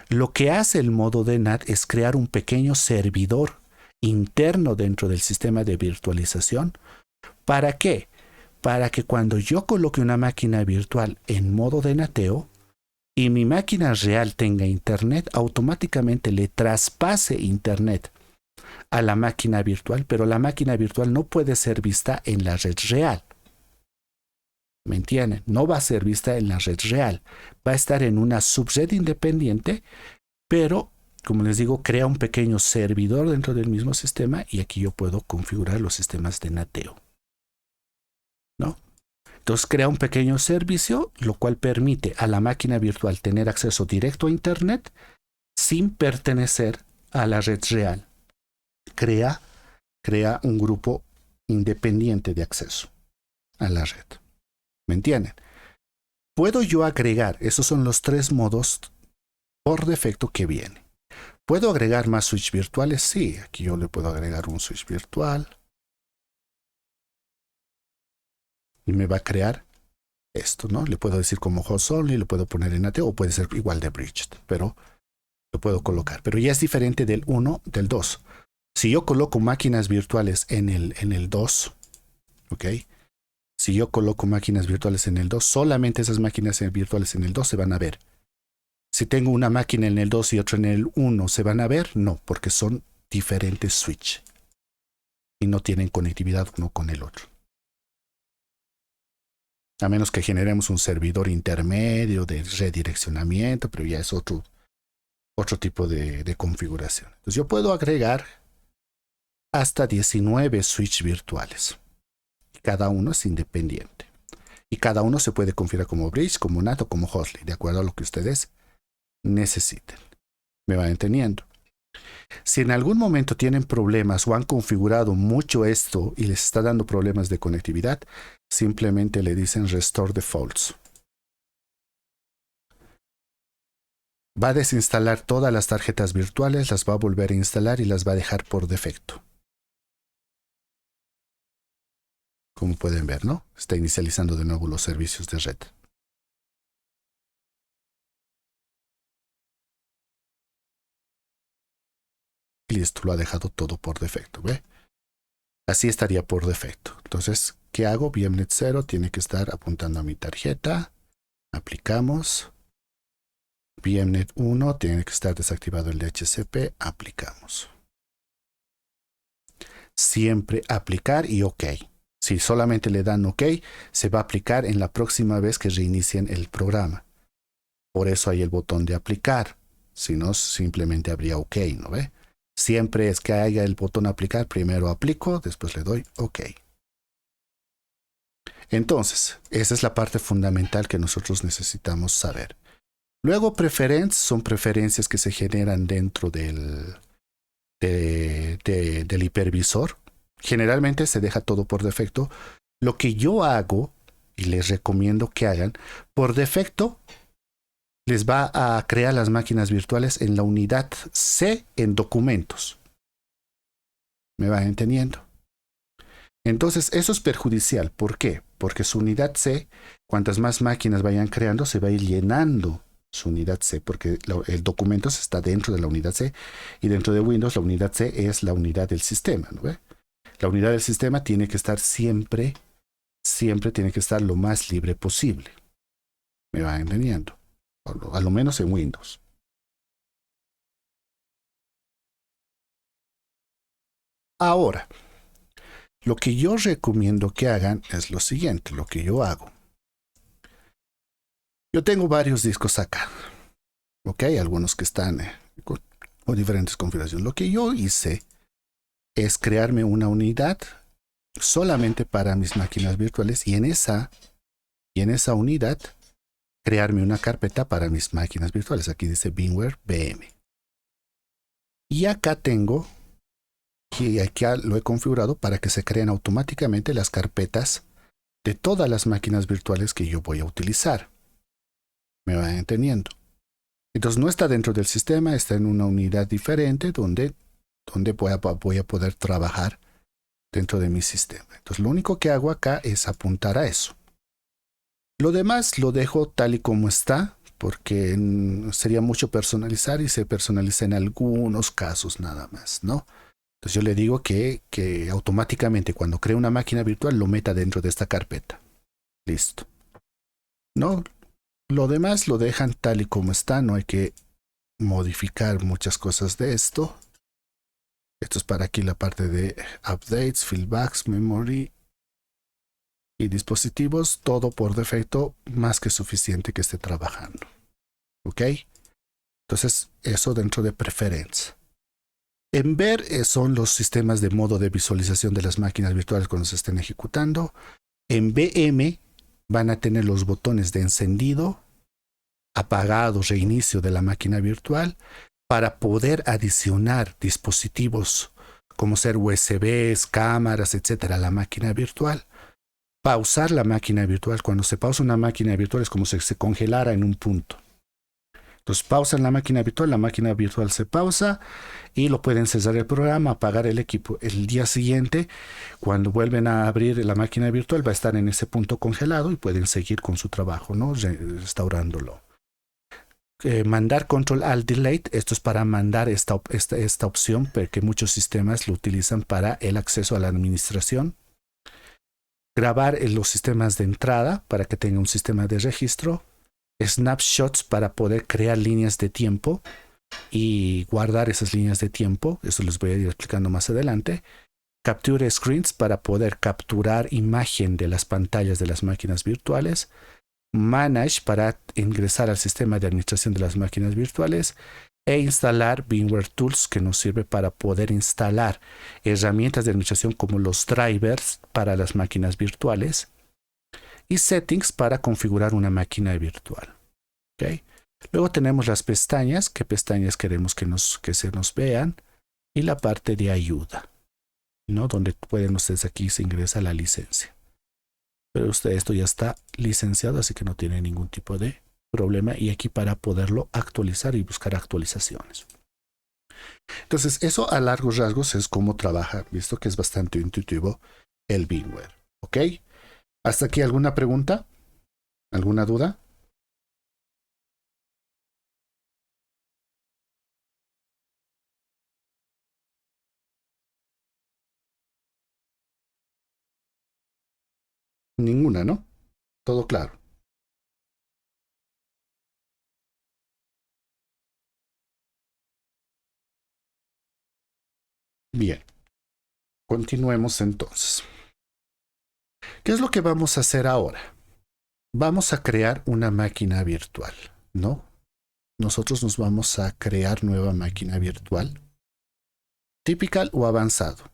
[SPEAKER 1] Lo que hace el modo de NAT es crear un pequeño servidor interno dentro del sistema de virtualización. ¿Para qué? Para que cuando yo coloque una máquina virtual en modo de NATeo y mi máquina real tenga internet, automáticamente le traspase internet a la máquina virtual, pero la máquina virtual no puede ser vista en la red real. ¿Me entienden? No va a ser vista en la red real. Va a estar en una subred independiente, pero, como les digo, crea un pequeño servidor dentro del mismo sistema y aquí yo puedo configurar los sistemas de NATeo. ¿No? Entonces crea un pequeño servicio, lo cual permite a la máquina virtual tener acceso directo a Internet sin pertenecer a la red real. Crea un grupo independiente de acceso a la red. ¿Me entienden? Puedo yo agregar, esos son los tres modos por defecto que vienen. ¿Puedo agregar más switch virtuales? Sí, aquí yo le puedo agregar un switch virtual. Y me va a crear esto, ¿no? Le puedo decir como host only, le puedo poner en NATeo o puede ser igual de bridged, pero lo puedo colocar. Pero ya es diferente del 1, del 2. Si yo coloco máquinas virtuales en el 2, ¿ok? Si yo coloco máquinas virtuales en el 2, solamente esas máquinas virtuales en el 2 se van a ver. Si tengo una máquina en el 2 y otra en el 1, ¿se van a ver? No, porque son diferentes switch. Y no tienen conectividad uno con el otro. A menos que generemos un servidor intermedio de redireccionamiento, pero ya es otro tipo de configuración. Entonces yo puedo agregar hasta 19 switch virtuales. Cada uno es independiente. Y cada uno se puede configurar como bridge, como NAT o como hostly, de acuerdo a lo que ustedes necesiten. ¿Me va entendiendo? Si en algún momento tienen problemas o han configurado mucho esto y les está dando problemas de conectividad, simplemente le dicen Restore Defaults. Va a desinstalar todas las tarjetas virtuales, las va a volver a instalar y las va a dejar por defecto. Como pueden ver, ¿no? Está inicializando de nuevo los servicios de red. Y listo, lo ha dejado todo por defecto, ¿ve? Así estaría por defecto. Entonces, ¿qué hago? VMnet 0 tiene que estar apuntando a mi tarjeta. Aplicamos. VMnet 1 tiene que estar desactivado el DHCP. Aplicamos. Siempre aplicar y OK. Si solamente le dan OK, se va a aplicar en la próxima vez que reinicien el programa. Por eso hay el botón de aplicar. Si no, simplemente habría OK, ¿no ve? Siempre es que haya el botón aplicar, primero aplico, después le doy OK. Entonces, esa es la parte fundamental que nosotros necesitamos saber. Luego, preferences son preferencias que se generan dentro del hipervisor. Generalmente se deja todo por defecto. Lo que yo hago, y les recomiendo que hagan, por defecto, les va a crear las máquinas virtuales en la unidad C en documentos. ¿Me van entendiendo? Entonces, eso es perjudicial. ¿Por qué? Porque su unidad C, cuantas más máquinas vayan creando, se va a ir llenando su unidad C, porque el documento está dentro de la unidad C, y dentro de Windows la unidad C es la unidad del sistema, ¿no ve? La unidad del sistema tiene que estar siempre tiene que estar lo más libre posible. ¿Me van entendiendo? A lo menos en Windows. Ahora, lo que yo recomiendo que hagan es lo siguiente, lo que yo hago. Yo tengo varios discos acá. Ok, algunos que están con diferentes configuraciones. Lo que yo hice es crearme una unidad solamente para mis máquinas virtuales y en esa unidad crearme una carpeta para mis máquinas virtuales. Aquí dice VMware VM. Y acá tengo, y aquí lo he configurado para que se creen automáticamente las carpetas de todas las máquinas virtuales que yo voy a utilizar. ¿Me van entendiendo? Entonces no está dentro del sistema, está en una unidad diferente donde voy a poder trabajar dentro de mi sistema. Entonces lo único que hago acá es apuntar a eso. Lo demás lo dejo tal y como está, porque sería mucho personalizar y se personaliza en algunos casos nada más, ¿no? Entonces yo le digo que automáticamente cuando cree una máquina virtual lo meta dentro de esta carpeta. Listo. No, lo demás lo dejan tal y como está, no hay que modificar muchas cosas de esto. Esto es para aquí la parte de updates, fieldbacks, memory y dispositivos, todo por defecto, más que suficiente que esté trabajando. ¿Ok? Entonces, eso dentro de preference. En ver son los sistemas de modo de visualización de las máquinas virtuales cuando se estén ejecutando. En VM van a tener los botones de encendido, apagado, reinicio de la máquina virtual para poder adicionar dispositivos como ser USBs, cámaras, etcétera, a la máquina virtual. Pausar la máquina virtual. Cuando se pausa una máquina virtual es como si se congelara en un punto. Entonces pausan la máquina virtual se pausa y lo pueden cesar el programa, apagar el equipo. El día siguiente, cuando vuelven a abrir la máquina virtual, va a estar en ese punto congelado y pueden seguir con su trabajo, ¿no? Restaurándolo. Mandar Control Alt Delete, esto es para mandar esta opción, porque muchos sistemas lo utilizan para el acceso a la administración. Grabar en los sistemas de entrada para que tenga un sistema de registro. Snapshots para poder crear líneas de tiempo y guardar esas líneas de tiempo. Eso les voy a ir explicando más adelante. Capture Screens para poder capturar imagen de las pantallas de las máquinas virtuales. Manage para ingresar al sistema de administración de las máquinas virtuales. E instalar VMware Tools, que nos sirve para poder instalar herramientas de administración como los drivers para las máquinas virtuales. Y settings para configurar una máquina virtual. ¿Okay? Luego tenemos las pestañas, qué pestañas queremos que se nos vean, y la parte de ayuda, ¿no? Donde pueden ustedes, aquí se ingresa la licencia. Pero esto ya está licenciado, así que no tiene ningún tipo de problema. Y aquí para poderlo actualizar y buscar actualizaciones. Entonces, eso a largos rasgos es cómo trabaja, visto que es bastante intuitivo el VMware. ¿Ok? ¿Hasta aquí alguna pregunta? ¿Alguna duda? Ninguna, ¿no? Todo claro. Bien, continuemos entonces. ¿Qué es lo que vamos a hacer ahora? Vamos a crear una máquina virtual, ¿no? Nosotros nos vamos a crear nueva máquina virtual, typical o avanzado.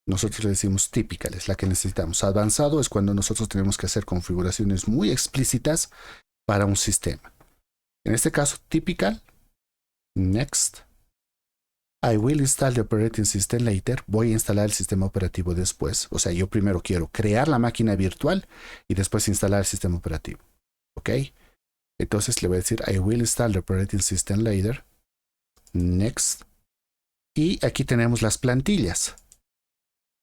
[SPEAKER 1] Nosotros le decimos typical, es la que necesitamos. Avanzado es cuando nosotros tenemos que hacer configuraciones muy explícitas para un sistema. En este caso, typical, next. I will install the operating system later. Voy a instalar el sistema operativo después. O sea, yo primero quiero crear la máquina virtual y después instalar el sistema operativo. ¿Ok? Entonces le voy a decir I will install the operating system later. Next. Y aquí tenemos las plantillas.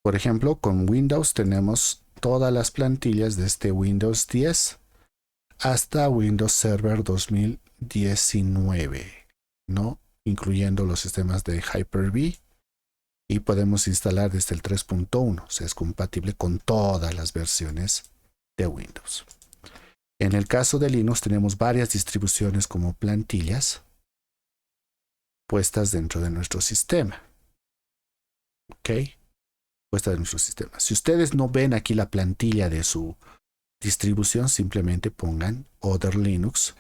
[SPEAKER 1] Por ejemplo, con Windows tenemos todas las plantillas desde Windows 10 hasta Windows Server 2019, ¿no? Incluyendo los sistemas de Hyper-V, y podemos instalar desde el 3.1, o sea, es compatible con todas las versiones de Windows. En el caso de Linux tenemos varias distribuciones como plantillas puestas dentro de nuestro sistema. ¿Ok? Puestas de nuestro sistema. Si ustedes no ven aquí la plantilla de su distribución, simplemente pongan Other Linux,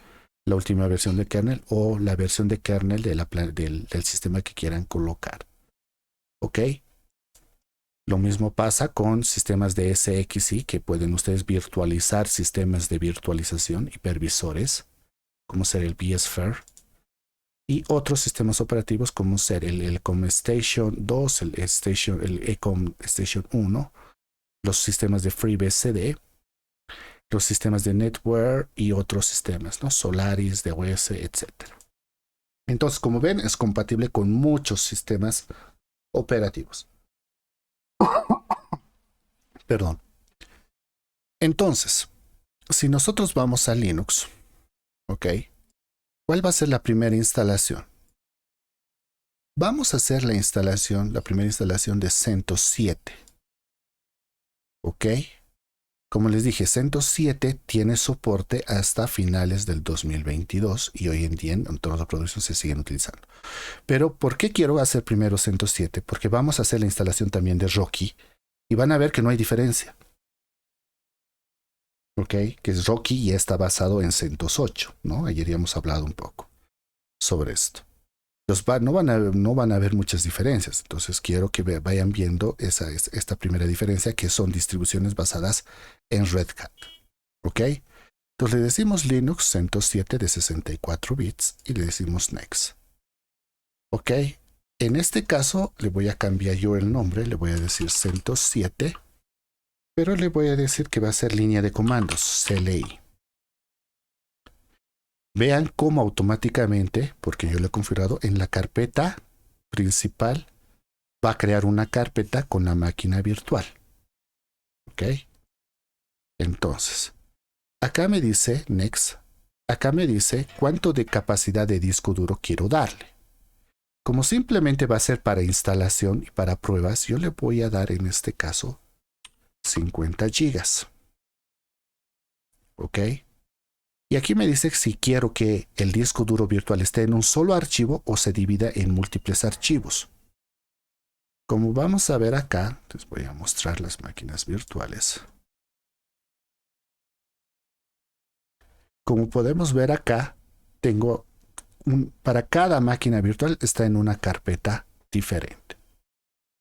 [SPEAKER 1] la última versión de kernel o la versión de kernel de del sistema que quieran colocar. ¿Ok? Lo mismo pasa con sistemas de SXI, que pueden ustedes virtualizar sistemas de virtualización, hipervisores, como ser el vSphere, y otros sistemas operativos como ser el Ecom Station 2, el Ecom Station 1, los sistemas de FreeBSD, los sistemas de NetWare y otros sistemas, ¿no? Solaris, DOS, etc. Entonces, como ven, es compatible con muchos sistemas operativos. Perdón. Entonces, si nosotros vamos a Linux, ¿ok? ¿Cuál va a ser la primera instalación? Vamos a hacer la instalación, la primera instalación de CentOS 7. ¿Ok? Como les dije, CentOS 7 tiene soporte hasta finales del 2022 y hoy en día en toda la producción se siguen utilizando. Pero, ¿por qué quiero hacer primero CentOS 7? Porque vamos a hacer la instalación también de Rocky y van a ver que no hay diferencia. ¿Ok? Que es Rocky y está basado en CentOS 8, ¿no? Ayer ya hemos hablado un poco sobre esto. No van a haber muchas diferencias, entonces quiero que vayan viendo esta primera diferencia, que son distribuciones basadas en Red Hat. ¿Ok? Entonces le decimos Linux CentOS 7 de 64 bits y le decimos Next. ¿Ok? En este caso le voy a cambiar yo el nombre, le voy a decir CentOS 7, pero le voy a decir que va a ser línea de comandos, CLI. Vean cómo automáticamente, porque yo lo he configurado, en la carpeta principal va a crear una carpeta con la máquina virtual. ¿Ok? Entonces, acá me dice Next, acá me dice cuánto de capacidad de disco duro quiero darle. Como simplemente va a ser para instalación y para pruebas, yo le voy a dar en este caso 50 gigas. ¿Ok? Y aquí me dice si quiero que el disco duro virtual esté en un solo archivo o se divida en múltiples archivos. Como vamos a ver acá, les voy a mostrar las máquinas virtuales. Como podemos ver acá, tengo para cada máquina virtual está en una carpeta diferente.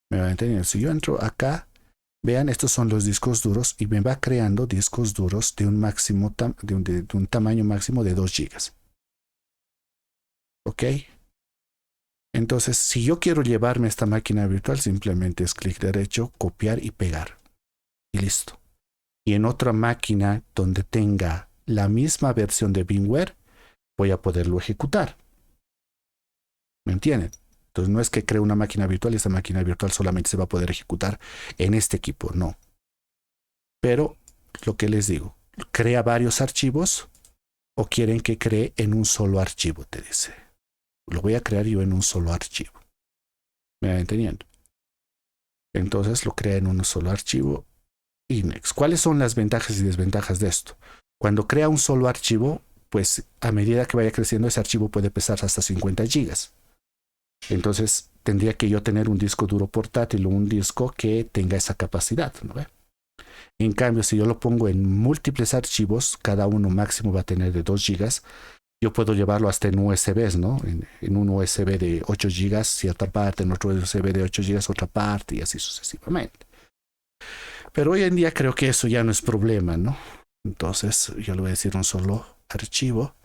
[SPEAKER 1] ¿Me va a entender? Si yo entro acá, vean, estos son los discos duros y me va creando discos duros de un máximo de un tamaño máximo de 2 gigas. ¿Ok? Entonces, si yo quiero llevarme esta máquina virtual, simplemente es clic derecho, copiar y pegar. Y listo. Y en otra máquina donde tenga la misma versión de VMware, voy a poderlo ejecutar. ¿Me entienden? Entonces no es que cree una máquina virtual y esa máquina virtual solamente se va a poder ejecutar en este equipo, no. Pero lo que les digo, crea varios archivos o quieren que cree en un solo archivo, te dice. Lo voy a crear yo en un solo archivo. ¿Me van entendiendo? Entonces lo crea en un solo archivo y next. ¿Cuáles son las ventajas y desventajas de esto? Cuando crea un solo archivo, pues a medida que vaya creciendo ese archivo puede pesar hasta 50 gigas. Entonces tendría que yo tener un disco duro portátil o un disco que tenga esa capacidad, ¿no ve? En cambio, si yo lo pongo en múltiples archivos, cada uno máximo va a tener de 2 gigas, yo puedo llevarlo hasta en USBs, ¿no? En un USB de 8 gigas cierta parte, en otro USB de 8 gigas otra parte y así sucesivamente. Pero hoy en día creo que eso ya no es problema, ¿no? Entonces yo le voy a decir un solo archivo.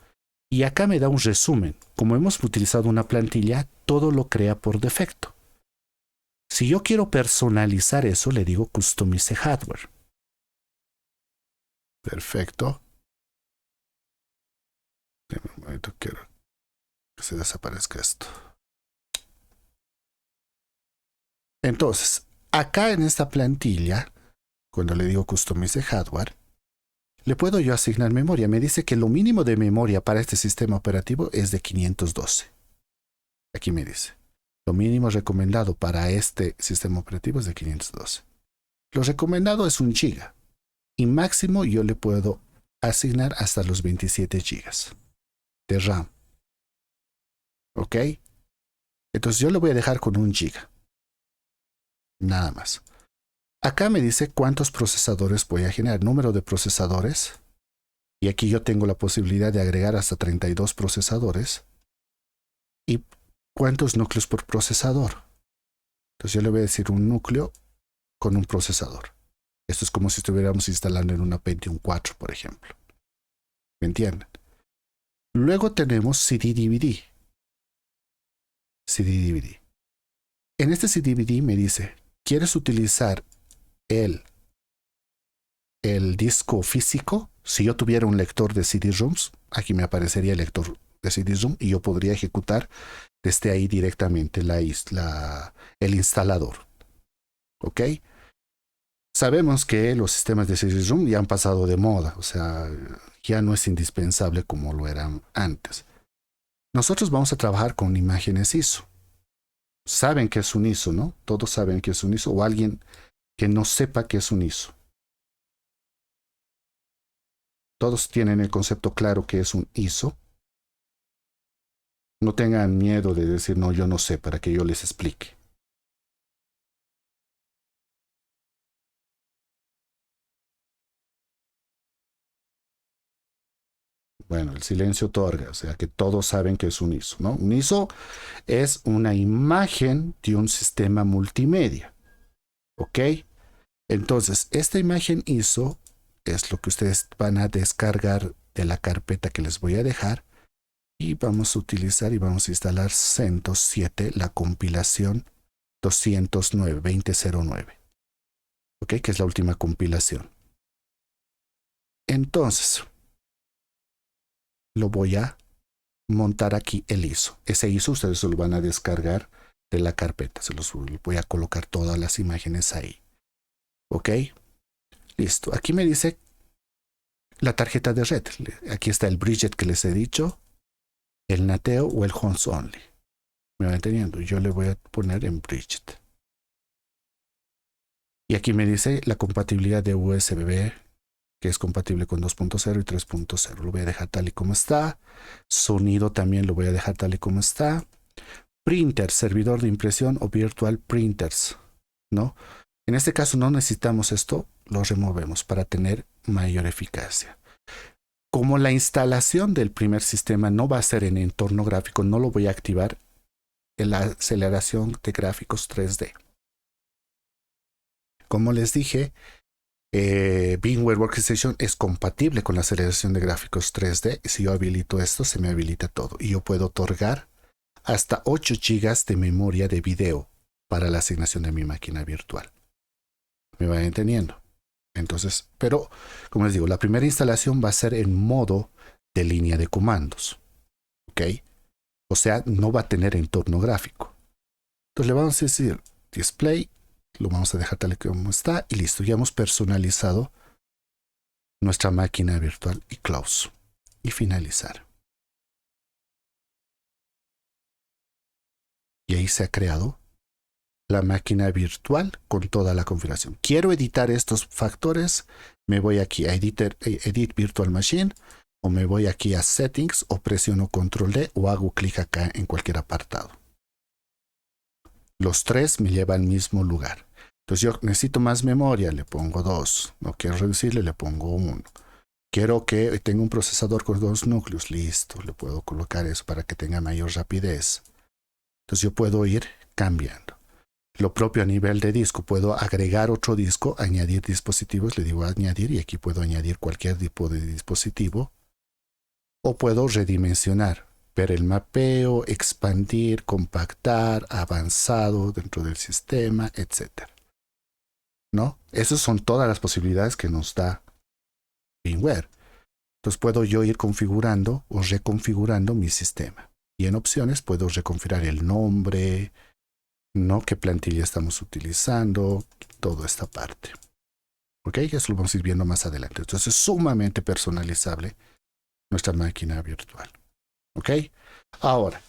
[SPEAKER 1] Y acá me da un resumen. Como hemos utilizado una plantilla, todo lo crea por defecto. Si yo quiero personalizar eso, le digo Customize Hardware. Perfecto. En un momento quiero que se desaparezca esto. Entonces, acá en esta plantilla, cuando le digo Customize Hardware, le puedo yo asignar memoria. Me dice que lo mínimo de memoria para este sistema operativo es de 512. Aquí me dice. Lo mínimo recomendado para este sistema operativo es de 512. Lo recomendado es 1 giga. Y máximo yo le puedo asignar hasta los 27 gigas de RAM. ¿Ok? Entonces yo le voy a dejar con 1 giga. Nada más. Acá me dice cuántos procesadores voy a generar. Número de procesadores. Y aquí yo tengo la posibilidad de agregar hasta 32 procesadores. Y cuántos núcleos por procesador. Entonces yo le voy a decir un núcleo con un procesador. Esto es como si estuviéramos instalando en una Pentium 4, por ejemplo. ¿Me entienden? Luego tenemos CD-DVD. CD-DVD. En este CD-DVD me dice, ¿quieres utilizar el disco físico? Si yo tuviera un lector de CD-ROMs, aquí me aparecería el lector de CD-ROM y yo podría ejecutar desde ahí directamente el instalador. ¿Ok? Sabemos que los sistemas de CD-ROM ya han pasado de moda, o sea, ya no es indispensable como lo eran antes. Nosotros vamos a trabajar con imágenes ISO. Saben que es un ISO, ¿no? Todos saben que es un ISO o alguien que no sepa que es un ISO. Todos tienen el concepto claro que es un ISO. No tengan miedo de decir, no, yo no sé, para que yo les explique. Bueno, el silencio otorga, o sea que todos saben que es un ISO, ¿no? Un ISO es una imagen de un sistema multimedia, ¿ok? Entonces, esta imagen ISO es lo que ustedes van a descargar de la carpeta que les voy a dejar y vamos a utilizar y vamos a instalar CentOS 7, la compilación 209, ¿ok? Que es la última compilación. Entonces, lo voy a montar aquí el ISO. Ese ISO ustedes lo van a descargar de la carpeta. Se los voy a colocar todas las imágenes ahí. ¿Ok? Listo. Aquí me dice la tarjeta de red. Aquí está el Bridget que les he dicho, el Nateo o el Host Only. ¿Me van entendiendo? Yo le voy a poner en Bridget. Y aquí me dice la compatibilidad de USB, que es compatible con 2.0 y 3.0. Lo voy a dejar tal y como está. Sonido también lo voy a dejar tal y como está. Printer, servidor de impresión o virtual printers, ¿no? En este caso no necesitamos esto, lo removemos para tener mayor eficacia. Como la instalación del primer sistema no va a ser en entorno gráfico, no lo voy a activar en la aceleración de gráficos 3D. Como les dije, VMware Workstation es compatible con la aceleración de gráficos 3D. Si yo habilito esto, se me habilita todo. Y yo puedo otorgar hasta 8 GB de memoria de video para la asignación de mi máquina virtual. ¿Me van entendiendo? Entonces, pero, como les digo, la primera instalación va a ser en modo de línea de comandos. ¿Ok? O sea, no va a tener entorno gráfico. Entonces le vamos a decir display, lo vamos a dejar tal y como está y listo. Ya hemos personalizado nuestra máquina virtual y close. Y finalizar. Y ahí se ha creado la máquina virtual con toda la configuración. Quiero editar estos factores, me voy aquí a Edit Virtual Machine, o me voy aquí a Settings, o presiono Control D, o hago clic acá en cualquier apartado. Los tres me llevan al mismo lugar. Entonces yo necesito más memoria, le pongo 2. No quiero reducirle, le pongo 1. Quiero que tenga un procesador con 2 núcleos. Listo, le puedo colocar eso para que tenga mayor rapidez. Entonces yo puedo ir cambiando. Lo propio a nivel de disco, puedo agregar otro disco, añadir dispositivos, le digo añadir y aquí puedo añadir cualquier tipo de dispositivo. O puedo redimensionar, ver el mapeo, expandir, compactar, avanzado dentro del sistema, etc. ¿No? Esas son todas las posibilidades que nos da VMware. Entonces puedo yo ir configurando o reconfigurando mi sistema. Y en opciones puedo reconfigurar el nombre, ¿no? Qué plantilla estamos utilizando, toda esta parte. ¿Ok? Eso lo vamos a ir viendo más adelante. Entonces es sumamente personalizable nuestra máquina virtual. ¿Ok? Ahora,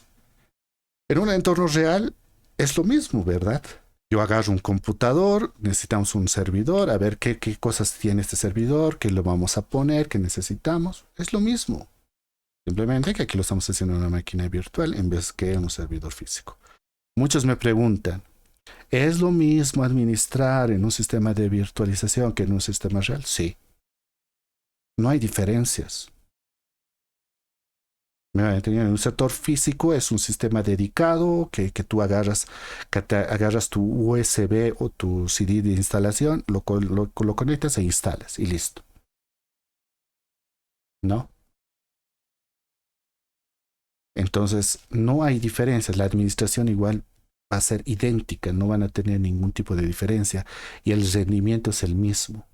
[SPEAKER 1] en un entorno real es lo mismo, ¿verdad? Yo agarro un computador, necesitamos un servidor, a ver qué cosas tiene este servidor, qué lo vamos a poner, qué necesitamos. Es lo mismo. Simplemente que aquí lo estamos haciendo en una máquina virtual en vez que en un servidor físico. Muchos me preguntan, ¿es lo mismo administrar en un sistema de virtualización que en un sistema real? Sí. No hay diferencias. En un sector físico es un sistema dedicado que tú agarras tu USB o tu CD de instalación, lo conectas e instalas y listo. ¿No? Entonces, no hay diferencias. La administración igual va a ser idéntica, no van a tener ningún tipo de diferencia y el rendimiento es el mismo.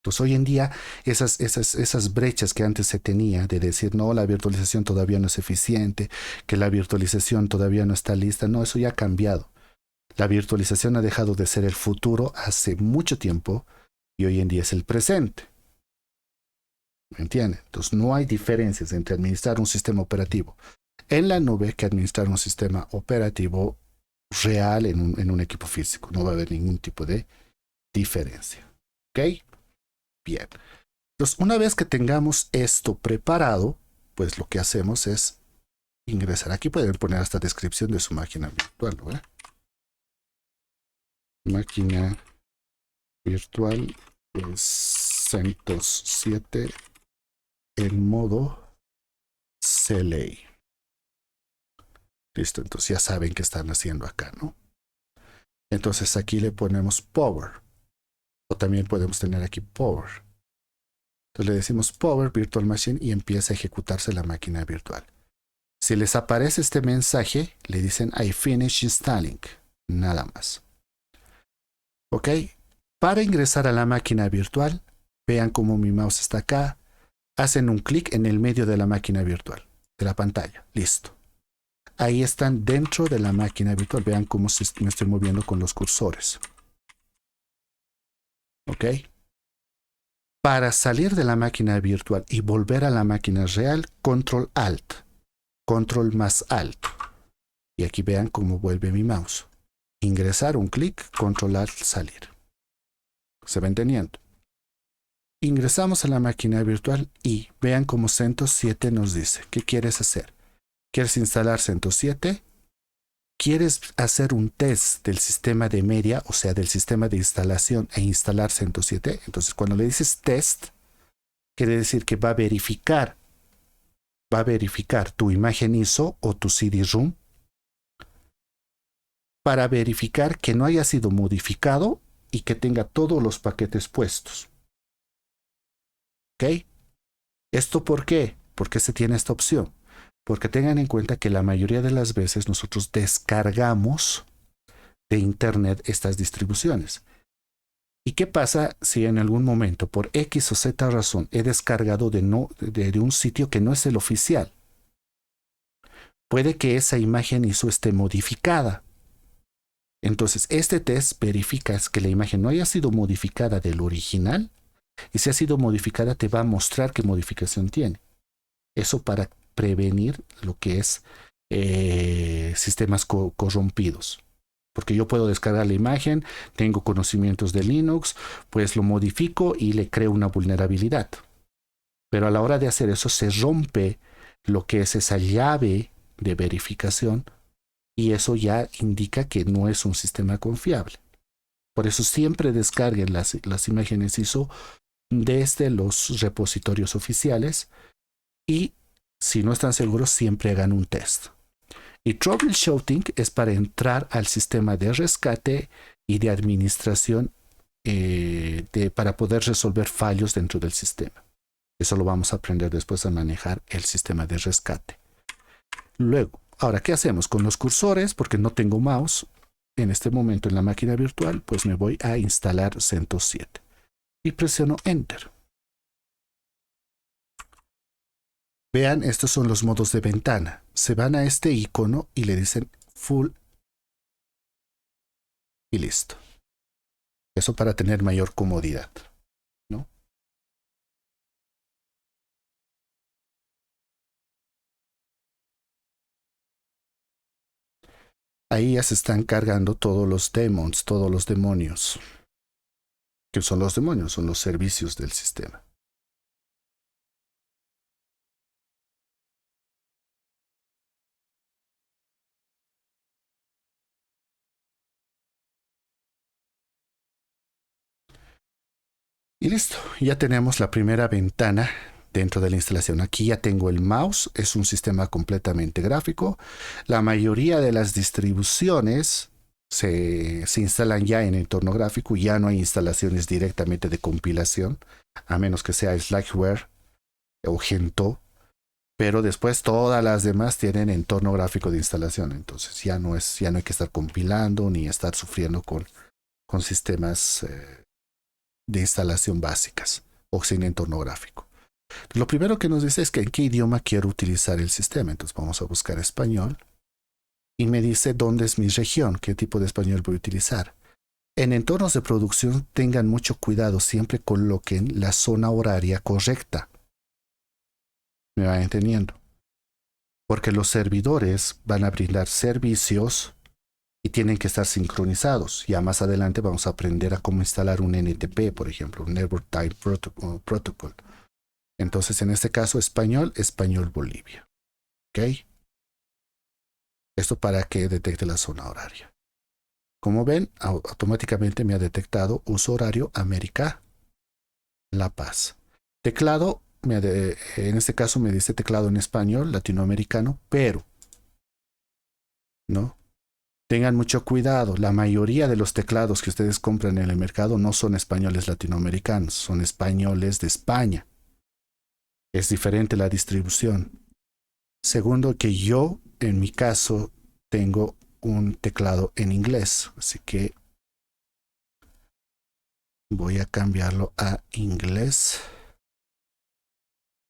[SPEAKER 1] Entonces, hoy en día, esas brechas que antes se tenía de decir, no, la virtualización todavía no es eficiente, que la virtualización todavía no está lista, no, eso ya ha cambiado. La virtualización ha dejado de ser el futuro hace mucho tiempo y hoy en día es el presente. ¿Me entienden? Entonces, no hay diferencias entre administrar un sistema operativo en la nube que administrar un sistema operativo real en un equipo físico. No va a haber ningún tipo de diferencia. ¿Ok? Bien. Entonces, una vez que tengamos esto preparado, pues lo que hacemos es ingresar. Aquí pueden poner hasta descripción de su máquina virtual, ¿no? Máquina virtual CentOS 7 en modo CLI. Listo, entonces ya saben qué están haciendo acá, ¿no? Entonces aquí le ponemos Power. O también podemos tener aquí Power. Entonces le decimos Power Virtual Machine y empieza a ejecutarse la máquina virtual. Si les aparece este mensaje, le dicen I finish installing. Nada más. ¿Ok? Para ingresar a la máquina virtual, vean cómo mi mouse está acá. Hacen un clic en el medio de la máquina virtual, de la pantalla. Listo. Ahí están dentro de la máquina virtual. Vean cómo me estoy moviendo con los cursores. ¿Ok? Para salir de la máquina virtual y volver a la máquina real, Control Alt. Control más Alt. Y aquí vean cómo vuelve mi mouse. Ingresar un clic, Control Alt, salir. ¿Se va entendiendo? Ingresamos a la máquina virtual y vean cómo CentOS 7 nos dice. ¿Qué quieres hacer? ¿Quieres instalar CentOS 7? ¿Quieres hacer un test del sistema de media, o sea, del sistema de instalación e instalar CentOS 7? Entonces, cuando le dices test, quiere decir que va a verificar tu imagen ISO o tu CD-ROM para verificar que no haya sido modificado y que tenga todos los paquetes puestos. ¿Ok? ¿Esto por qué? ¿Por qué se tiene esta opción? Porque tengan en cuenta que la mayoría de las veces nosotros descargamos de Internet estas distribuciones. ¿Y qué pasa si en algún momento, por X o Z razón, he descargado de un sitio que no es el oficial? Puede que esa imagen ISO esté modificada. Entonces, este test verifica que la imagen no haya sido modificada del original, y si ha sido modificada te va a mostrar qué modificación tiene. Eso para prevenir lo que es sistemas corrompidos. Porque yo puedo descargar la imagen, tengo conocimientos de Linux, pues lo modifico y le creo una vulnerabilidad. Pero a la hora de hacer eso se rompe lo que es esa llave de verificación y eso ya indica que no es un sistema confiable. Por eso siempre descarguen las imágenes ISO desde los repositorios oficiales y si no están seguros siempre hagan un test. Y troubleshooting es para entrar al sistema de rescate y de administración para poder resolver fallos dentro del sistema. Eso lo vamos a aprender después a manejar el sistema de rescate. Luego, ahora, ¿qué hacemos con los cursores? Porque no tengo mouse en este momento en la máquina virtual, pues me voy a instalar CentOS 7 y presiono Enter. Vean, estos son los modos de ventana. Se van a este icono y le dicen Full y listo. Eso para tener mayor comodidad, ¿no? Ahí ya se están cargando todos los demons, todos los demonios. ¿Qué son los demonios? Son los servicios del sistema. Y listo, ya tenemos la primera ventana dentro de la instalación. Aquí ya tengo el mouse, es un sistema completamente gráfico. La mayoría de las distribuciones se instalan ya en entorno gráfico, ya no hay instalaciones directamente de compilación, a menos que sea Slackware o Gentoo, pero después todas las demás tienen entorno gráfico de instalación, entonces ya no hay que estar compilando ni estar sufriendo con sistemas de instalación básicas o sin entorno gráfico. Lo primero que nos dice es que en qué idioma quiero utilizar el sistema. Entonces vamos a buscar español y me dice dónde es mi región, qué tipo de español voy a utilizar. En entornos de producción tengan mucho cuidado, siempre coloquen la zona horaria correcta. ¿Me van entendiendo? Porque los servidores van a brindar servicios y tienen que estar sincronizados. Ya más adelante vamos a aprender a cómo instalar un NTP, por ejemplo, un Network Type Protocol. Entonces, en este caso, español Bolivia. ¿Ok? Esto para que detecte la zona horaria. Como ven, automáticamente me ha detectado uso horario América, La Paz. Teclado, en este caso me dice teclado en español, latinoamericano, pero, ¿no? Tengan mucho cuidado, la mayoría de los teclados que ustedes compran en el mercado no son españoles latinoamericanos, son españoles de España. Es diferente la distribución. Segundo, que yo, en mi caso, tengo un teclado en inglés, así que voy a cambiarlo a inglés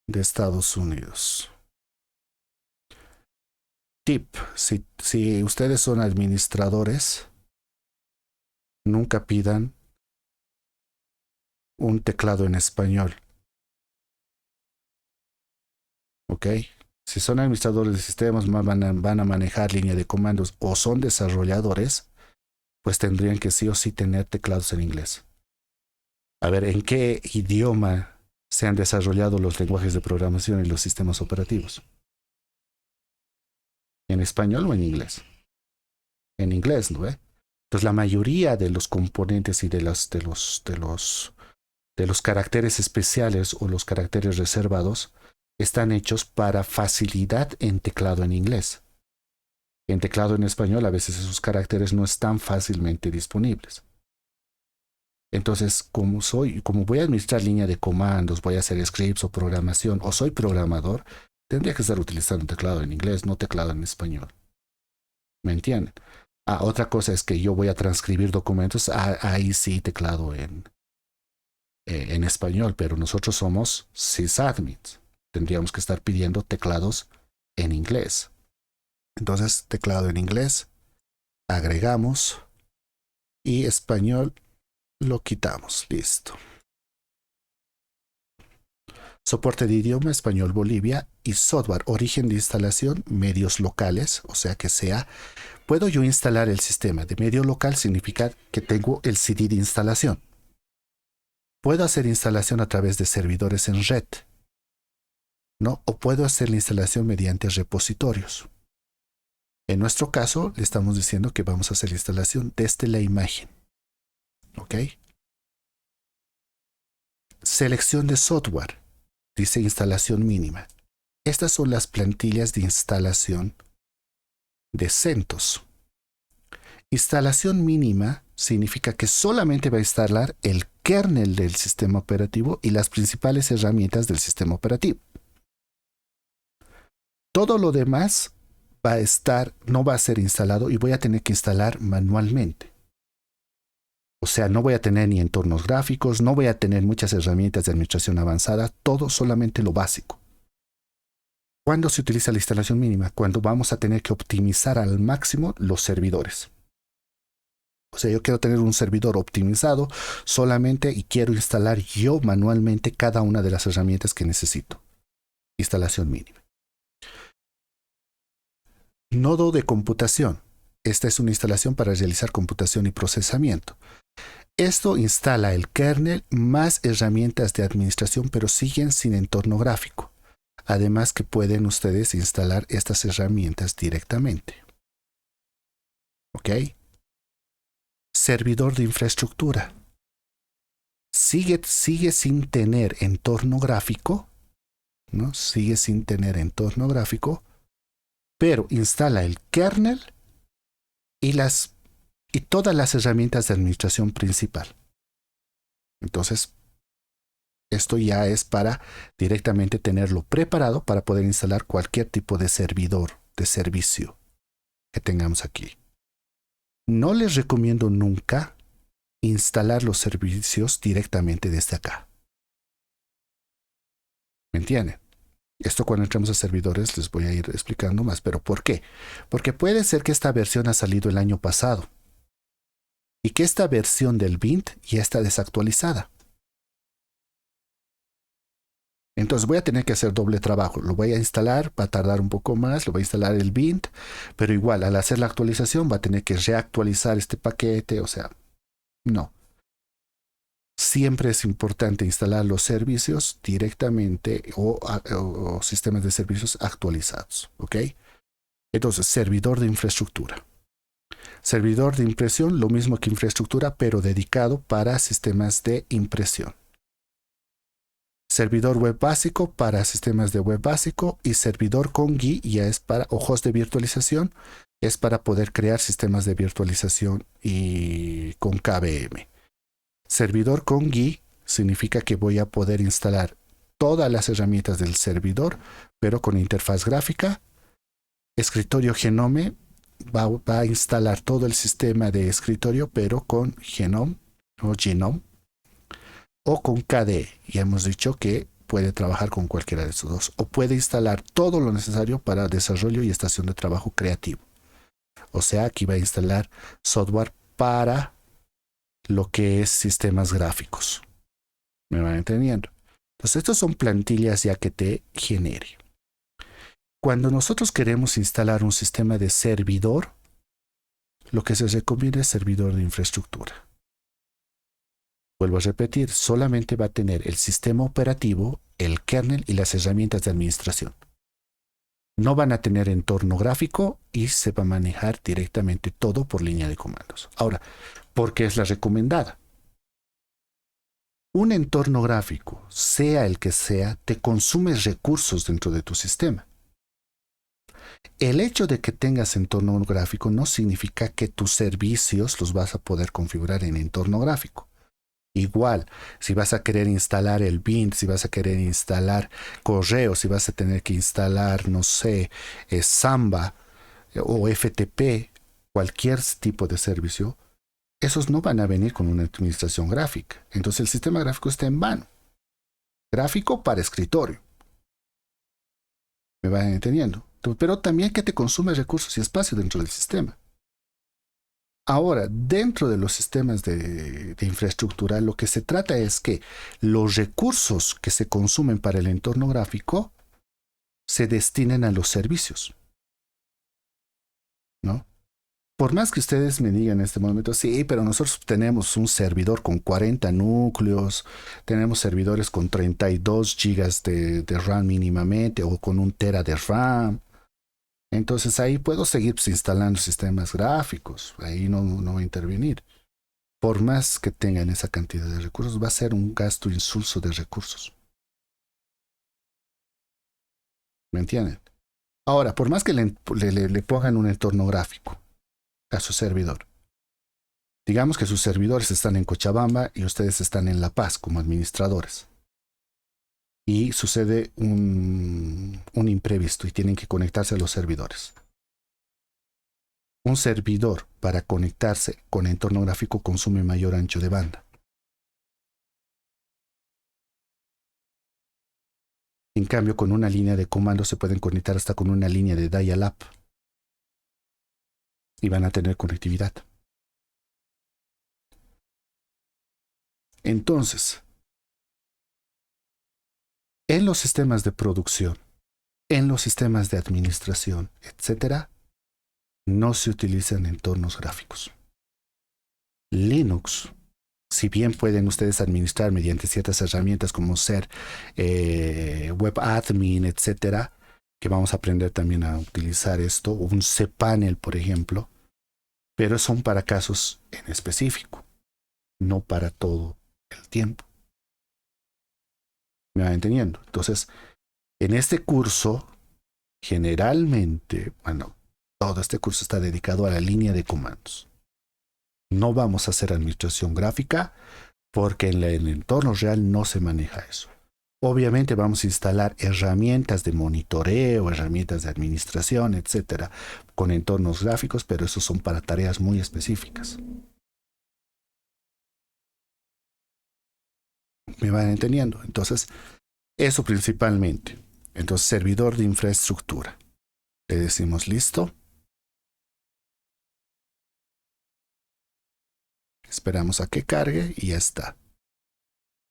[SPEAKER 1] de Estados Unidos. Tip, si ustedes son administradores, nunca pidan un teclado en español. ¿Ok? Si son administradores de sistemas, van a manejar línea de comandos o son desarrolladores, pues tendrían que sí o sí tener teclados en inglés. A ver, ¿en qué idioma se han desarrollado los lenguajes de programación y los sistemas operativos? ¿En español o en inglés? En inglés, ¿no? Entonces la mayoría de los componentes y de los caracteres especiales o los caracteres reservados están hechos para facilidad en teclado en inglés. En teclado en español a veces esos caracteres no están fácilmente disponibles. Entonces, como voy a administrar línea de comandos, voy a hacer scripts o programación, o soy programador, Tendría que estar utilizando teclado en inglés, no teclado en español. ¿Me entienden? Otra cosa es que yo voy a transcribir documentos, ahí sí teclado en español, pero nosotros somos sysadmins. Tendríamos que estar pidiendo teclados en inglés. Entonces, teclado en inglés, agregamos y español lo quitamos. Listo. Soporte de idioma español Bolivia y software, origen de instalación, medios locales, o sea que sea. ¿Puedo yo instalar el sistema de medio local? Significa que tengo el CD de instalación. Puedo hacer instalación a través de servidores en red, ¿no? O puedo hacer la instalación mediante repositorios. En nuestro caso, le estamos diciendo que vamos a hacer la instalación desde la imagen. ¿Ok? Selección de software. Dice instalación mínima. Estas son las plantillas de instalación de CentOS. Instalación mínima significa que solamente va a instalar el kernel del sistema operativo y las principales herramientas del sistema operativo. Todo lo demás no va a ser instalado y voy a tener que instalar manualmente. O sea, no voy a tener ni entornos gráficos, no voy a tener muchas herramientas de administración avanzada, todo solamente lo básico. ¿Cuándo se utiliza la instalación mínima? Cuando vamos a tener que optimizar al máximo los servidores. O sea, yo quiero tener un servidor optimizado solamente y quiero instalar yo manualmente cada una de las herramientas que necesito. Instalación mínima. Nodo de computación. Esta es una instalación para realizar computación y procesamiento. Esto instala el kernel más herramientas de administración, pero siguen sin entorno gráfico. Además que pueden ustedes instalar estas herramientas directamente. ¿Ok? Servidor de infraestructura. Sigue sin tener entorno gráfico, ¿no? Sigue sin tener entorno gráfico, pero instala el kernel y todas las herramientas de administración principal. Entonces, esto ya es para directamente tenerlo preparado para poder instalar cualquier tipo de servidor, de servicio que tengamos aquí. No les recomiendo nunca instalar los servicios directamente desde acá. ¿Me entienden? Esto cuando entremos a servidores les voy a ir explicando más. ¿Pero por qué? Porque puede ser que esta versión ha salido el año pasado y que esta versión del Vint ya está desactualizada. Entonces voy a tener que hacer doble trabajo. Lo voy a instalar, va a tardar un poco más, lo voy a instalar el Vint, pero igual al hacer la actualización va a tener que reactualizar este paquete, o sea, no. Siempre es importante instalar los servicios directamente o sistemas de servicios actualizados, ¿ok? Entonces, servidor de infraestructura. Servidor de impresión, lo mismo que infraestructura, pero dedicado para sistemas de impresión. Servidor web básico para sistemas de web básico y servidor con GUI ya es para host de virtualización, es para poder crear sistemas de virtualización y con KVM. Servidor con GUI significa que voy a poder instalar todas las herramientas del servidor, pero con interfaz gráfica. Escritorio Genome va a instalar todo el sistema de escritorio, pero con Genome o Genome o con KDE. Ya hemos dicho que puede trabajar con cualquiera de estos dos. O puede instalar todo lo necesario para desarrollo y estación de trabajo creativo. O sea, aquí va a instalar software para lo que es sistemas gráficos. ¿Me van entendiendo? Entonces, estas son plantillas ya que te genere. Cuando nosotros queremos instalar un sistema de servidor, lo que se recomienda es servidor de infraestructura. Vuelvo a repetir, solamente va a tener el sistema operativo, el kernel y las herramientas de administración. No van a tener entorno gráfico y se va a manejar directamente todo por línea de comandos. Ahora, ¿por qué es la recomendada? Un entorno gráfico, sea el que sea, te consume recursos dentro de tu sistema. El hecho de que tengas entorno gráfico no significa que tus servicios los vas a poder configurar en entorno gráfico. Igual, si vas a querer instalar el Bing, si vas a querer instalar correo, si vas a tener que instalar, no sé, Samba o FTP, cualquier tipo de servicio, esos no van a venir con una administración gráfica. Entonces el sistema gráfico está en vano. Gráfico para escritorio. ¿Me van entendiendo? Pero también que te consume recursos y espacio dentro del sistema. Ahora, dentro de los sistemas de infraestructura, lo que se trata es que los recursos que se consumen para el entorno gráfico se destinen a los servicios, ¿no? Por más que ustedes me digan en este momento, sí, pero nosotros tenemos un servidor con 40 núcleos, tenemos servidores con 32 gigas de RAM mínimamente o con 1 tera de RAM. Entonces ahí puedo seguir instalando sistemas gráficos, ahí no va a intervenir. Por más que tengan esa cantidad de recursos, va a ser un gasto insulso de recursos. ¿Me entienden? Ahora, por más que le pongan un entorno gráfico a su servidor, digamos que sus servidores están en Cochabamba y ustedes están en La Paz como administradores. Y sucede un imprevisto y tienen que conectarse a los servidores. Un servidor para conectarse con entorno gráfico consume mayor ancho de banda. En cambio, con una línea de comando se pueden conectar hasta con una línea de dial-up y van a tener conectividad. Entonces, en los sistemas de producción, en los sistemas de administración, etc., no se utilizan entornos gráficos. Linux, si bien pueden ustedes administrar mediante ciertas herramientas como ser web admin, etcétera, que vamos a aprender también a utilizar esto, un cPanel, por ejemplo, pero son para casos en específico, no para todo el tiempo. ¿Me van entendiendo? Entonces, en este curso, generalmente, bueno, todo este curso está dedicado a la línea de comandos. No vamos a hacer administración gráfica porque en el entorno real no se maneja eso. Obviamente vamos a instalar herramientas de monitoreo, herramientas de administración, etcétera, con entornos gráficos, pero esos son para tareas muy específicas. ¿Me van entendiendo? Entonces, eso principalmente. Entonces, servidor de infraestructura. Le decimos listo. Esperamos a que cargue y ya está.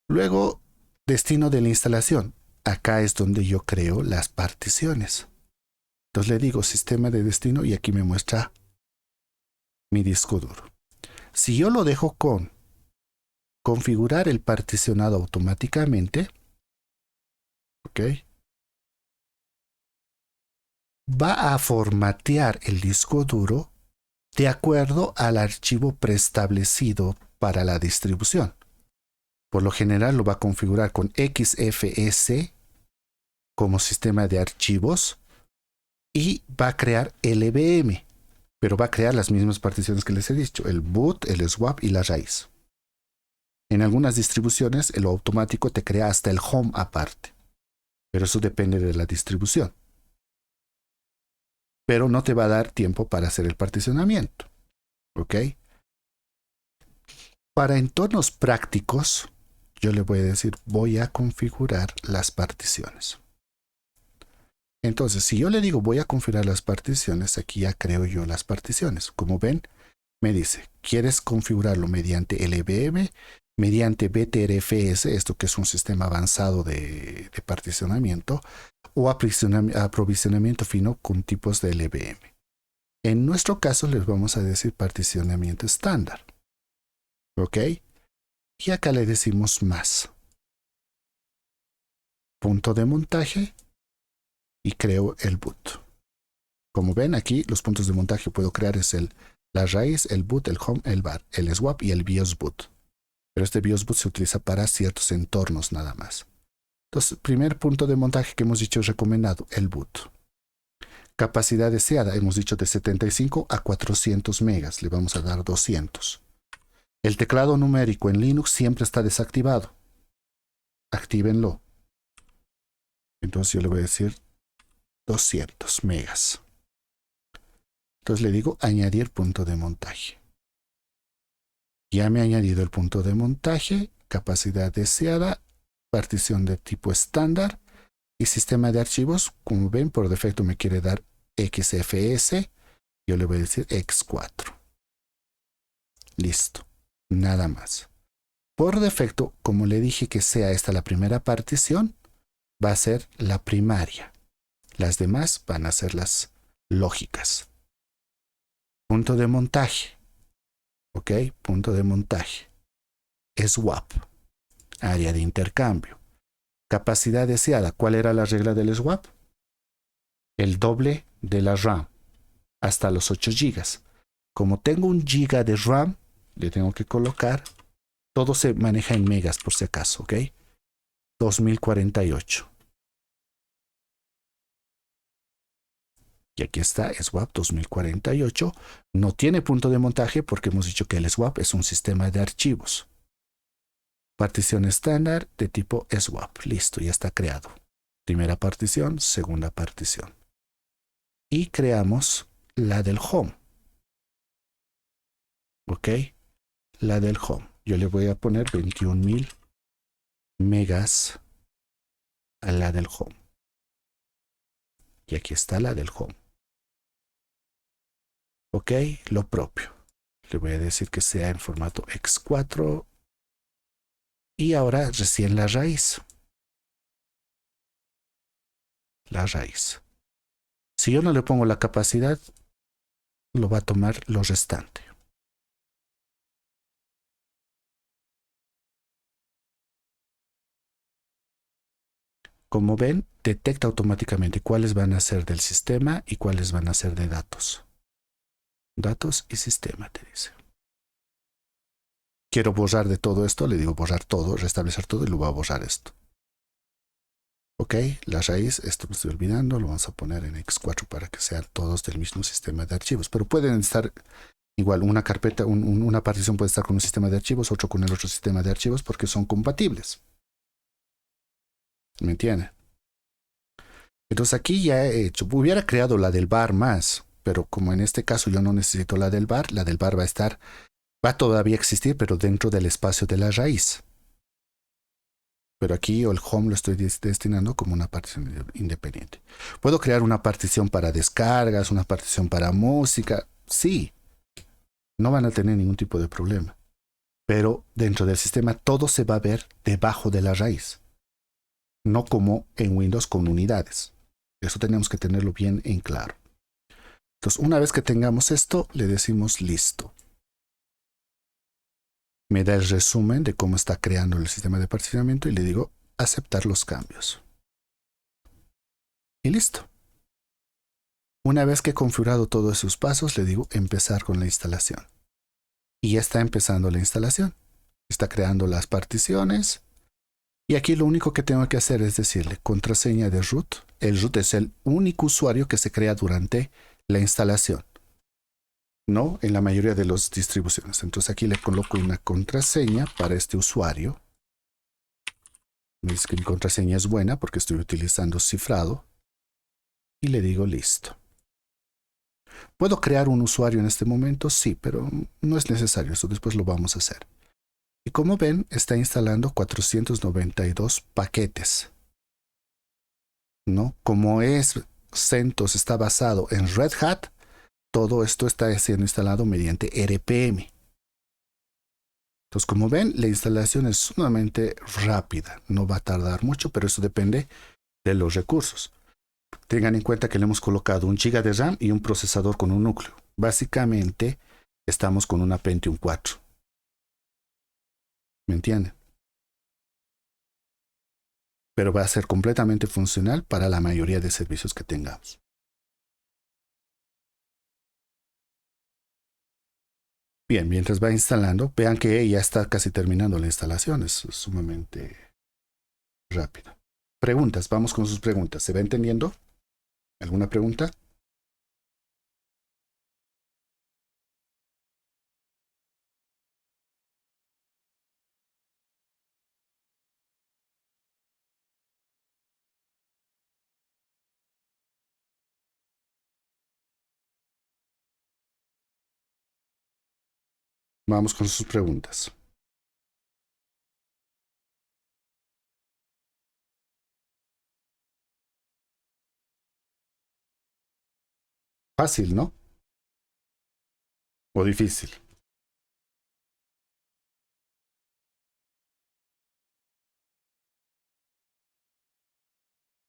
[SPEAKER 1] Luego, destino de la instalación. Acá es donde yo creo las particiones. Entonces le digo sistema de destino y aquí me muestra mi disco duro. Si yo lo dejo con configurar el particionado automáticamente, ¿ok? Va a formatear el disco duro de acuerdo al archivo preestablecido para la distribución. Por lo general lo va a configurar con XFS como sistema de archivos y va a crear LVM, pero va a crear las mismas particiones que les he dicho, el boot, el swap y la raíz. En algunas distribuciones el automático te crea hasta el home aparte, pero eso depende de la distribución. Pero no te va a dar tiempo para hacer el particionamiento, ¿ok? Para entornos prácticos, yo le voy a decir, voy a configurar las particiones. Entonces, si yo le digo voy a configurar las particiones, aquí ya creo yo las particiones. Como ven, me dice, ¿quieres configurarlo mediante LVM, mediante BTRFS, esto que es un sistema avanzado de particionamiento, o aprovisionamiento fino con tipos de LVM? En nuestro caso les vamos a decir particionamiento estándar. ¿Ok? Y acá le decimos más. Punto de montaje y creo el boot. Como ven aquí, los puntos de montaje que puedo crear es la raíz, el boot, el home, el bar, el swap y el BIOS boot. Pero este BIOS boot se utiliza para ciertos entornos nada más. Entonces, primer punto de montaje que hemos dicho recomendado, el boot. Capacidad deseada, hemos dicho de 75 a 400 megas, le vamos a dar 200. El teclado numérico en Linux siempre está desactivado. Actívenlo. Entonces yo le voy a decir 200 megas. Entonces le digo añadir punto de montaje. Ya me ha añadido el punto de montaje, capacidad deseada, partición de tipo estándar y sistema de archivos. Como ven, por defecto me quiere dar XFS. Yo le voy a decir X4. Listo. Nada más. Por defecto, como le dije que sea esta la primera partición, va a ser la primaria. Las demás van a ser las lógicas. Punto de montaje. Ok, punto de montaje. Swap. Área de intercambio. Capacidad deseada. ¿Cuál era la regla del swap? El doble de la RAM. Hasta los 8 GB. Como tengo 1 GB de RAM, le tengo que colocar. Todo se maneja en megas por si acaso, ¿ok? 2048. Y aquí está swap 2048. No tiene punto de montaje porque hemos dicho que el swap es un sistema de archivos. Partición estándar de tipo swap. Listo, ya está creado. Primera partición, segunda partición. Y creamos la del home. ¿Ok? La del home. Yo le voy a poner 21.000 megas a la del home. Y aquí está la del home. Ok, lo propio. Le voy a decir que sea en formato X4. Y ahora recién la raíz. La raíz. Si yo no le pongo la capacidad, lo va a tomar lo restante. Como ven, detecta automáticamente cuáles van a ser del sistema y cuáles van a ser de datos. Datos y sistema, te dice. Quiero borrar de todo esto, le digo borrar todo, restablecer todo y lo voy a borrar esto. Ok, la raíz, esto me estoy olvidando, lo vamos a poner en X4 para que sean todos del mismo sistema de archivos. Pero pueden estar igual, una carpeta, una partición puede estar con un sistema de archivos, otro con el otro sistema de archivos porque son compatibles. ¿Me entienden? Entonces aquí ya he hecho, hubiera creado la del bar más, pero como en este caso yo no necesito la del bar va a estar, va a todavía existir, pero dentro del espacio de la raíz. Pero aquí el home lo estoy destinando como una partición independiente. ¿Puedo crear una partición para descargas, una partición para música? Sí, no van a tener ningún tipo de problema. Pero dentro del sistema todo se va a ver debajo de la raíz. No como en Windows con unidades. Eso tenemos que tenerlo bien en claro. Entonces, una vez que tengamos esto, le decimos listo. Me da el resumen de cómo está creando el sistema de particionamiento y le digo aceptar los cambios. Y listo. Una vez que he configurado todos esos pasos, le digo empezar con la instalación. Y ya está empezando la instalación. Está creando las particiones. Y aquí lo único que tengo que hacer es decirle contraseña de root. El root es el único usuario que se crea durante la instalación. No en la mayoría de las distribuciones. Entonces aquí le coloco una contraseña para este usuario. Me dice que mi contraseña es buena porque estoy utilizando cifrado. Y le digo listo. ¿Puedo crear un usuario en este momento? Sí, pero no es necesario. Eso después lo vamos a hacer. Y como ven, está instalando 492 paquetes. ¿No? Como CentOS está basado en Red Hat, todo esto está siendo instalado mediante RPM. Entonces, como ven, la instalación es sumamente rápida. No va a tardar mucho, pero eso depende de los recursos. Tengan en cuenta que le hemos colocado 1 GB de RAM y un procesador con un núcleo. Básicamente, estamos con una Pentium 4. ¿Me entienden? Pero va a ser completamente funcional para la mayoría de servicios que tengamos. Bien, mientras va instalando, vean que ya está casi terminando la instalación. Es sumamente rápido. Preguntas, vamos con sus preguntas. ¿Se va entendiendo? ¿Alguna pregunta? Vamos con sus preguntas. Fácil, ¿no? ¿O difícil?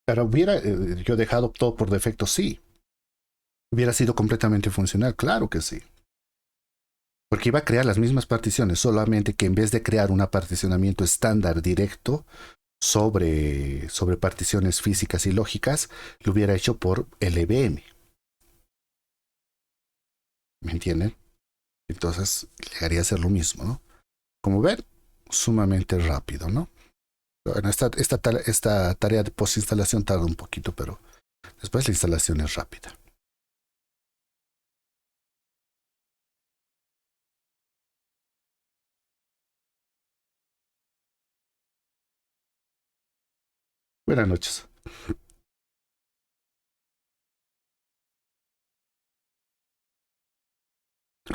[SPEAKER 1] Pero hubiera yo dejado todo por defecto, sí. Hubiera sido completamente funcional, claro que sí. Porque iba a crear las mismas particiones, solamente que en vez de crear un particionamiento estándar directo sobre particiones físicas y lógicas, lo hubiera hecho por LVM. ¿Me entienden? Entonces, llegaría a ser lo mismo, ¿no? Como ven, sumamente rápido, ¿no? Bueno, esta tarea de postinstalación tarda un poquito, pero después la instalación es rápida. Buenas noches.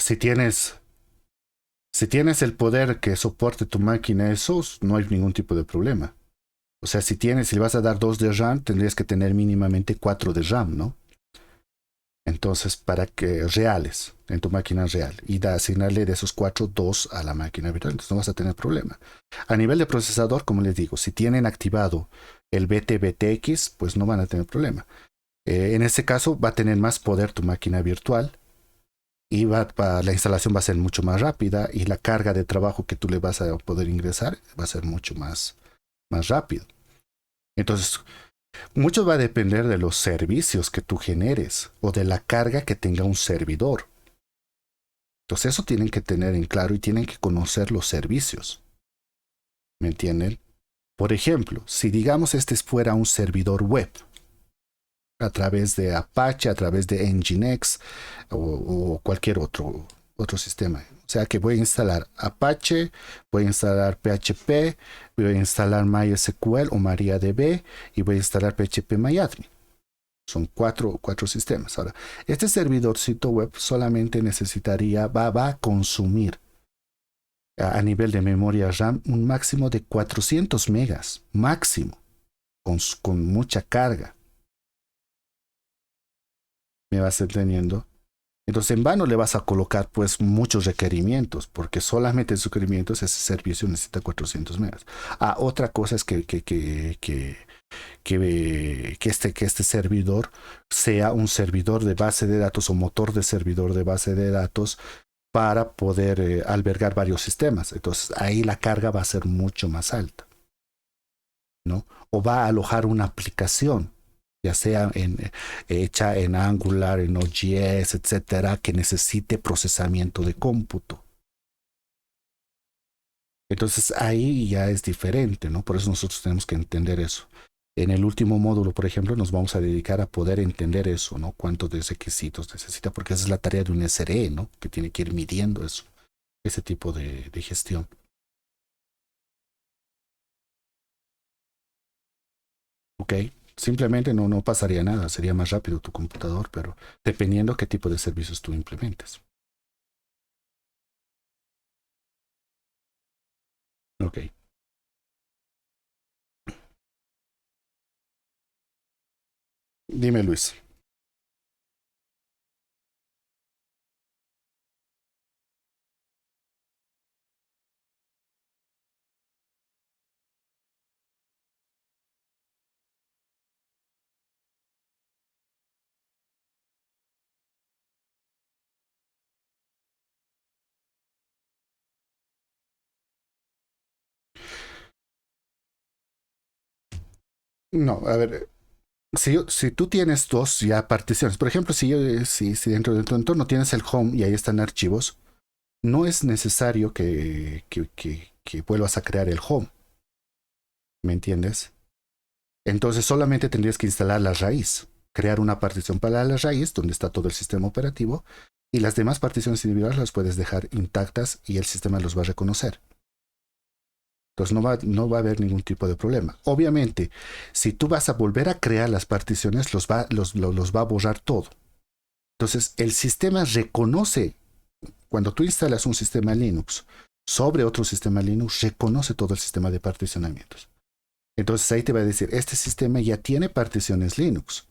[SPEAKER 1] Si tienes, si tienes el poder que soporte tu máquina eso, no hay ningún tipo de problema. O sea, si le vas a dar 2 de RAM, tendrías que tener mínimamente 4 de RAM, ¿no? Entonces, para que reales, en tu máquina real, y asignarle de esos 4 2 a la máquina virtual, entonces no vas a tener problema. A nivel de procesador, como les digo, si tienen activado el BT-BTX, pues no van a tener problema. En este caso, va a tener más poder tu máquina virtual y la instalación va a ser mucho más rápida y la carga de trabajo que tú le vas a poder ingresar va a ser mucho más rápido. Entonces, mucho va a depender de los servicios que tú generes o de la carga que tenga un servidor. Entonces eso tienen que tener en claro y tienen que conocer los servicios. ¿Me entienden? Por ejemplo, si digamos este fuera un servidor web a través de Apache, a través de Nginx o cualquier otro sistema. O sea que voy a instalar Apache, voy a instalar PHP, voy a instalar MySQL o MariaDB y voy a instalar PHP Son cuatro sistemas. Ahora, este servidorcito web solamente necesitaría, va a consumir a nivel de memoria RAM un máximo de 400 megas, máximo, con mucha carga. ¿Me vas entendiendo? Entonces en vano le vas a colocar pues muchos requerimientos, porque solamente en sus requerimientos ese servicio necesita 400 megas. Ah, otra cosa es que este servidor sea un servidor de base de datos o motor de servidor de base de datos para poder albergar varios sistemas. Entonces ahí la carga va a ser mucho más alta, ¿no? O va a alojar una aplicación, ya sea hecha en Angular, en Node.js, etcétera, que necesite procesamiento de cómputo. Entonces ahí ya es diferente, ¿no? Por eso nosotros tenemos que entender eso. En el último módulo, por ejemplo, nos vamos a dedicar a poder entender eso, ¿no? Cuántos de requisitos necesita, porque esa es la tarea de un SRE, ¿no? Que tiene que ir midiendo eso, ese tipo de gestión. ¿Ok? Simplemente no pasaría nada, sería más rápido tu computador, pero dependiendo qué tipo de servicios tú implementes. Ok. Dime, Luis. No, a ver, si tú tienes dos ya particiones, por ejemplo, si dentro de tu entorno tienes el home y ahí están archivos, no es necesario que vuelvas a crear el home, ¿me entiendes? Entonces solamente tendrías que instalar la raíz, crear una partición para la raíz donde está todo el sistema operativo y las demás particiones individuales las puedes dejar intactas y el sistema los va a reconocer. Entonces no va a haber ningún tipo de problema. Obviamente, si tú vas a volver a crear las particiones, los va a borrar todo. Entonces, el sistema reconoce Cuando tú instalas un sistema Linux sobre otro sistema Linux, reconoce todo el sistema de particionamientos. Entonces ahí te va a decir, este sistema ya tiene particiones Linux.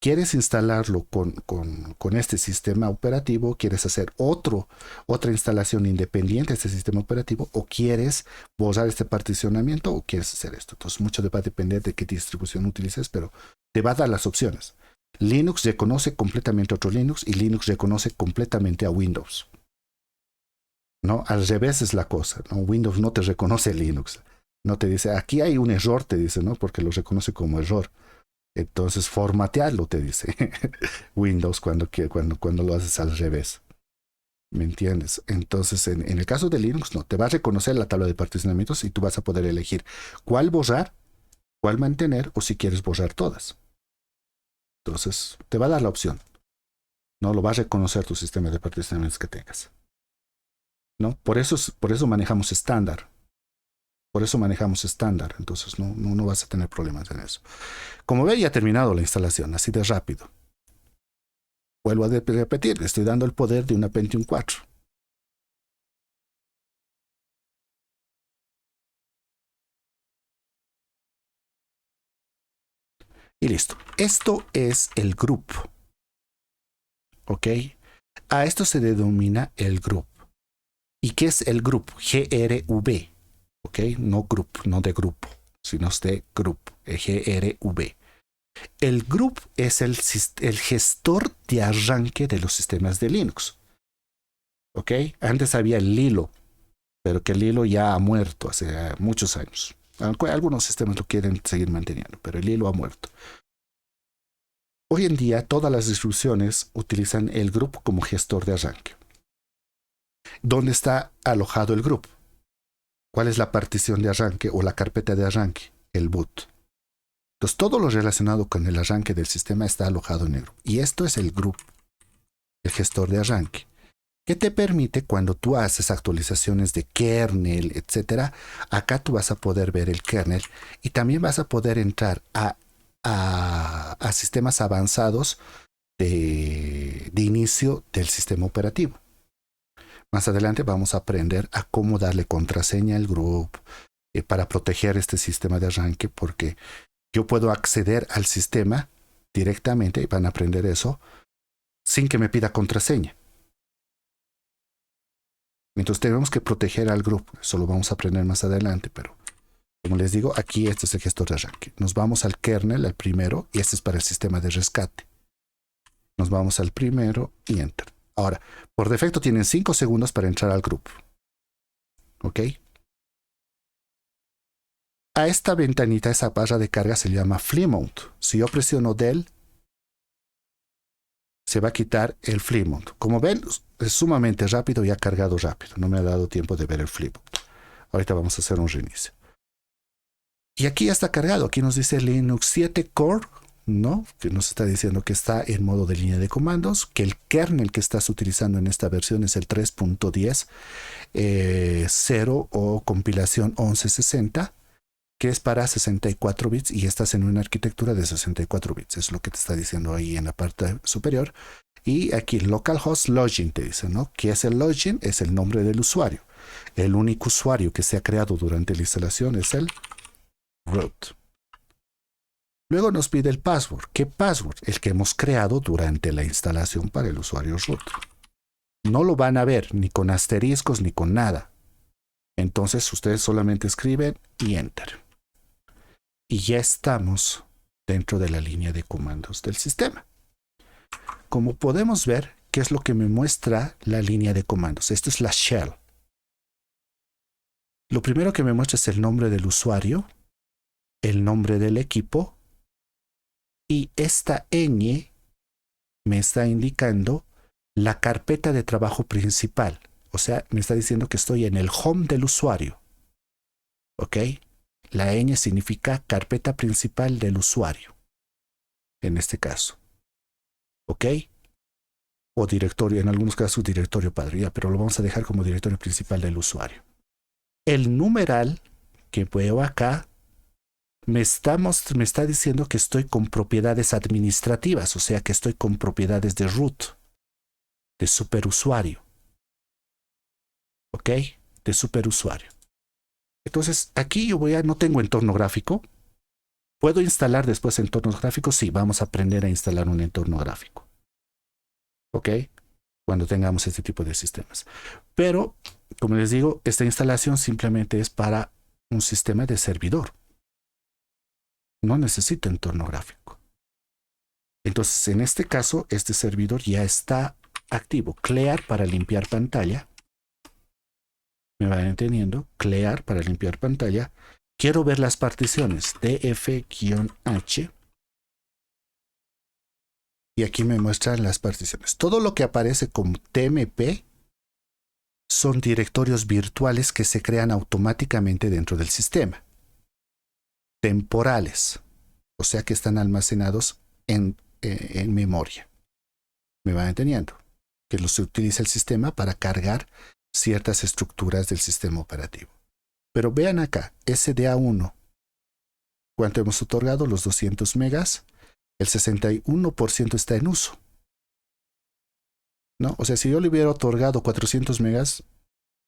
[SPEAKER 1] ¿Quieres instalarlo con este sistema operativo? ¿Quieres hacer otra instalación independiente de este sistema operativo? ¿O quieres borrar este particionamiento? ¿O quieres hacer esto? Entonces mucho va a depender de qué distribución utilices, pero te va a dar las opciones. Linux reconoce completamente otro Linux y Linux reconoce completamente a Windows. ¿No? Al revés es la cosa, ¿no? Windows no te reconoce Linux. No te dice, aquí hay un error, te dice, ¿no? Porque lo reconoce como error. Entonces, formatearlo, te dice Windows cuando lo haces al revés. ¿Me entiendes? Entonces, en el caso de Linux, no. Te va a reconocer la tabla de particionamientos y tú vas a poder elegir cuál borrar, cuál mantener o si quieres borrar todas. Entonces, te va a dar la opción. No lo va a reconocer tu sistema de particionamientos que tengas. ¿No? Por eso manejamos estándar. Entonces no vas a tener problemas en eso. Como ve, ya ha terminado la instalación, así de rápido. Vuelvo a repetir, le estoy dando el poder de una Pentium 4. Y listo. Esto es el group. ¿Ok? A esto se denomina el group. ¿Y qué es el group? G-R-V. ¿Ok? No group, no de grupo, sino de group. G-R-V. El group es el gestor de arranque de los sistemas de Linux. ¿Ok? Antes había el Lilo, pero que el Lilo ya ha muerto hace muchos años. Aunque algunos sistemas lo quieren seguir manteniendo, pero el Lilo ha muerto. Hoy en día todas las distribuciones utilizan el group como gestor de arranque. ¿Dónde está alojado el group? ¿Cuál es la partición de arranque o la carpeta de arranque? El boot. Entonces todo lo relacionado con el arranque del sistema está alojado en el group. Y esto es el group, el gestor de arranque, que te permite cuando tú haces actualizaciones de kernel, etcétera, acá tú vas a poder ver el kernel y también vas a poder entrar a sistemas avanzados de inicio del sistema operativo. Más adelante vamos a aprender a cómo darle contraseña al group para proteger este sistema de arranque, porque yo puedo acceder al sistema directamente, y van a aprender eso, sin que me pida contraseña. Entonces tenemos que proteger al group. Eso lo vamos a aprender más adelante, pero como les digo, aquí este es el gestor de arranque. Nos vamos al kernel, al primero, y este es para el sistema de rescate. Nos vamos al primero y enter. Ahora, por defecto tienen 5 segundos para entrar al grupo. ¿Ok? A esta ventanita, esa barra de carga se llama Flymount. Si yo presiono del, se va a quitar el Flymount. Como ven, es sumamente rápido y ha cargado rápido. No me ha dado tiempo de ver el Flymount. Ahorita vamos a hacer un reinicio. Y aquí ya está cargado. Aquí nos dice Linux 7 Core, ¿no? Que nos está diciendo que está en modo de línea de comandos, que el kernel que estás utilizando en esta versión es el 3.10 0 o compilación 1160, que es para 64 bits y estás en una arquitectura de 64 bits. Es lo que te está diciendo ahí en la parte superior. Y aquí localhost login te dice, ¿no? ¿Qué es el login? Es el nombre del usuario. El único usuario que se ha creado durante la instalación es el root. Luego nos pide el password. ¿Qué password? El que hemos creado durante la instalación para el usuario root. No lo van a ver ni con asteriscos ni con nada. Entonces ustedes solamente escriben y enter. Y ya estamos dentro de la línea de comandos del sistema. Como podemos ver, ¿qué es lo que me muestra la línea de comandos? Esto es la shell. Lo primero que me muestra es el nombre del usuario, el nombre del equipo, y esta ñ me está indicando la carpeta de trabajo principal. O sea, me está diciendo que estoy en el home del usuario. ¿Ok? La ñ significa carpeta principal del usuario. En este caso. ¿Ok? O directorio, en algunos casos directorio padre, pero lo vamos a dejar como directorio principal del usuario. El numeral que veo acá me está diciendo que estoy con propiedades administrativas, o sea que estoy con propiedades de root, de superusuario. ¿ok? De superusuario. Entonces, aquí yo no tengo entorno gráfico. ¿Puedo instalar después entornos gráficos? Sí, vamos a aprender a instalar un entorno gráfico. ¿Ok? Cuando tengamos este tipo de sistemas. Pero, como les digo, esta instalación simplemente es para un sistema de servidor. No necesita entorno gráfico. Entonces, en este caso, este servidor ya está activo. Clear para limpiar pantalla. ¿Me van entendiendo? Clear para limpiar pantalla. Quiero ver las particiones df-h. Y aquí me muestran las particiones. Todo lo que aparece como tmp son directorios virtuales que se crean automáticamente dentro del sistema. Temporales. O sea que están almacenados en memoria. ¿Me van entendiendo? Que los utiliza el sistema para cargar ciertas estructuras del sistema operativo. Pero vean acá, SDA1. ¿Cuánto hemos otorgado? Los 200 megas. El 61% está en uso. ¿No? O sea, si yo le hubiera otorgado 400 megas,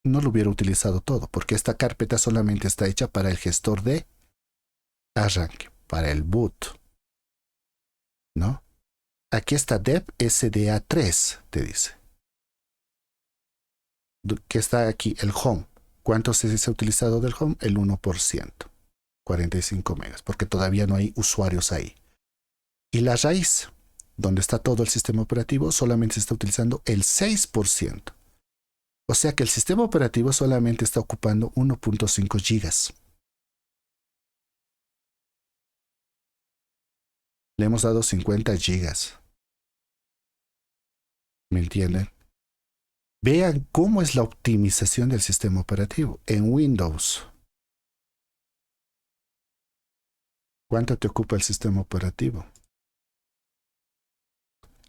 [SPEAKER 1] no lo hubiera utilizado todo, porque esta carpeta solamente está hecha para el gestor de arranque, para el boot. ¿No? Aquí está dev SDA3, te dice. Que está aquí el home. ¿Cuánto se ha utilizado del home? El 1%. 45 megas, porque todavía no hay usuarios ahí. Y la raíz, donde está todo el sistema operativo, solamente se está utilizando el 6%. O sea que el sistema operativo solamente está ocupando 1.5 gigas. Le hemos dado 50 gigas. ¿Me entienden? Vean cómo es la optimización del sistema operativo. En Windows, ¿cuánto te ocupa el sistema operativo?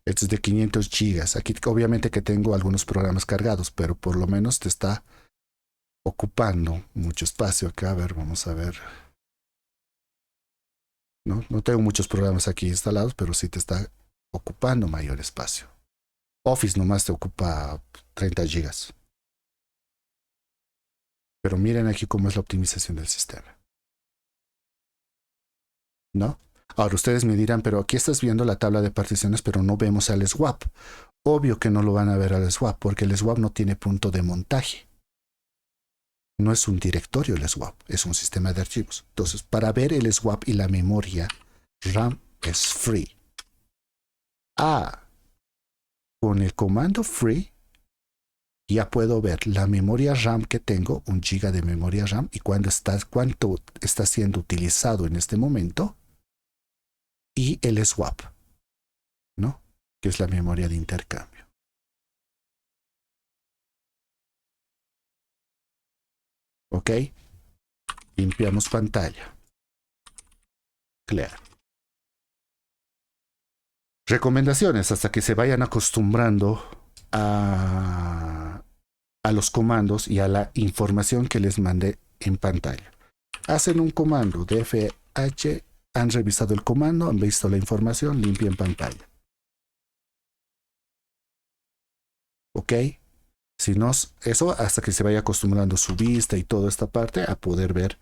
[SPEAKER 1] Este es de 500 gigas. Aquí obviamente que tengo algunos programas cargados, pero por lo menos te está ocupando mucho espacio acá. A ver, vamos a ver. No tengo muchos programas aquí instalados, pero sí te está ocupando mayor espacio. Office nomás te ocupa 30 gigas. Pero miren aquí cómo es la optimización del sistema. ¿No? Ahora ustedes me dirán, pero aquí estás viendo la tabla de particiones, pero no vemos al swap. Obvio que no lo van a ver al swap, porque el swap no tiene punto de montaje. No es un directorio el swap, es un sistema de archivos. Entonces, para ver el swap y la memoria RAM es free. Con el comando free ya puedo ver la memoria RAM que tengo, 1 giga de memoria RAM, y cuánto está siendo utilizado en este momento, y el swap, ¿no? Que es la memoria de intercambio. ¿Ok? Limpiamos pantalla. Clear. Recomendaciones hasta que se vayan acostumbrando a los comandos y a la información que les mandé en pantalla. Hacen un comando dfh, han revisado el comando, han visto la información, limpian pantalla. ¿Ok? Si no, eso hasta que se vaya acostumbrando su vista y toda esta parte a poder ver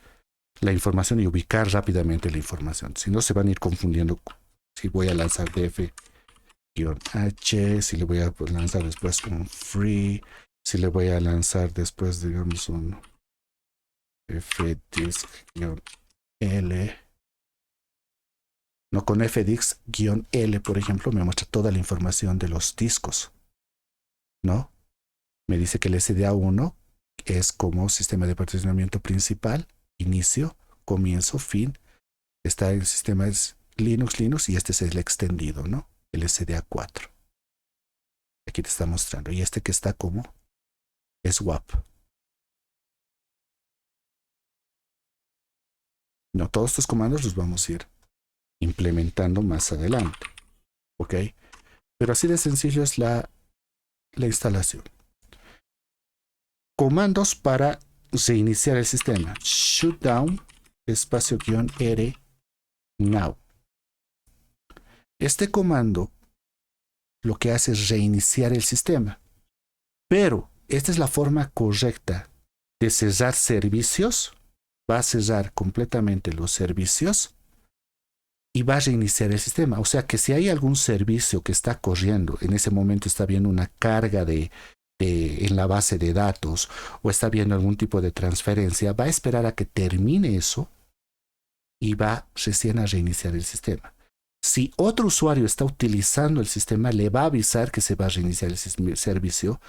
[SPEAKER 1] la información y ubicar rápidamente la información. Si no, se van a ir confundiendo. Si voy a lanzar df-h, si le voy a lanzar después un free, si le voy a lanzar después, digamos, un fdisk-l. No, con fdisk-l, por ejemplo, me muestra toda la información de los discos. ¿No? Me dice que el SDA1 es como sistema de particionamiento principal, inicio, comienzo, fin. Está en sistemas Linux, y este es el extendido, ¿no? El SDA4. Aquí te está mostrando. Y este que está como swap. No, todos estos comandos los vamos a ir implementando más adelante. ¿Ok? Pero así de sencillo es la instalación. Comandos para reiniciar el sistema. Shutdown, espacio-r, now. Este comando lo que hace es reiniciar el sistema. Pero Esta es la forma correcta de cerrar servicios. Va a cerrar completamente los servicios y va a reiniciar el sistema. O sea que si hay algún servicio que está corriendo, en ese momento está viendo una carga en la base de datos o está viendo algún tipo de transferencia, va a esperar a que termine eso y va recién a reiniciar el sistema. Si otro usuario está utilizando el sistema, le va a avisar que se va a reiniciar el servicio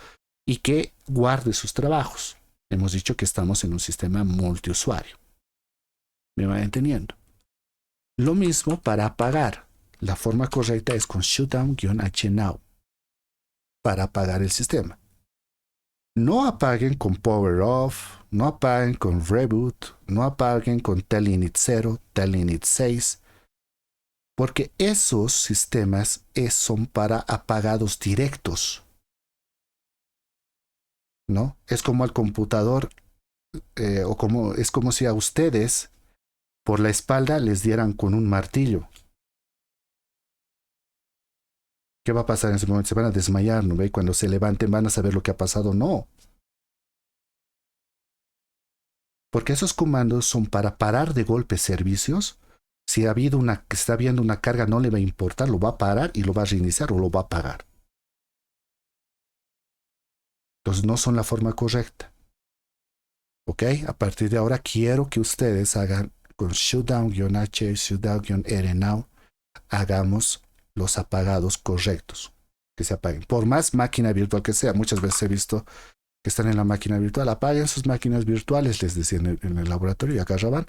[SPEAKER 1] y que guarde sus trabajos. Hemos dicho que estamos en un sistema multiusuario. ¿Me van entendiendo? Lo mismo para apagar. La forma correcta es con shutdown-hnow para apagar el sistema. No apaguen con power off, no apaguen con reboot, no apaguen con telinit 0, telinit 6, porque esos sistemas son para apagados directos. ¿No? Es como al computador, es como si a ustedes por la espalda les dieran con un martillo. ¿Qué va a pasar en ese momento? Se van a desmayar, ¿no ve? Cuando se levanten van a saber lo que ha pasado. No. Porque esos comandos son para parar de golpe servicios. Si está habiendo una carga, no le va a importar, lo va a parar y lo va a reiniciar o lo va a apagar. Entonces no son la forma correcta. ¿Ok? A partir de ahora quiero que ustedes hagan con shutdown-h, shutdown-rnow, hagamos los apagados correctos. Que se apaguen. Por más máquina virtual que sea, muchas veces he visto que están en la máquina virtual, apaguen sus máquinas virtuales, les decían en el laboratorio, y agarraban,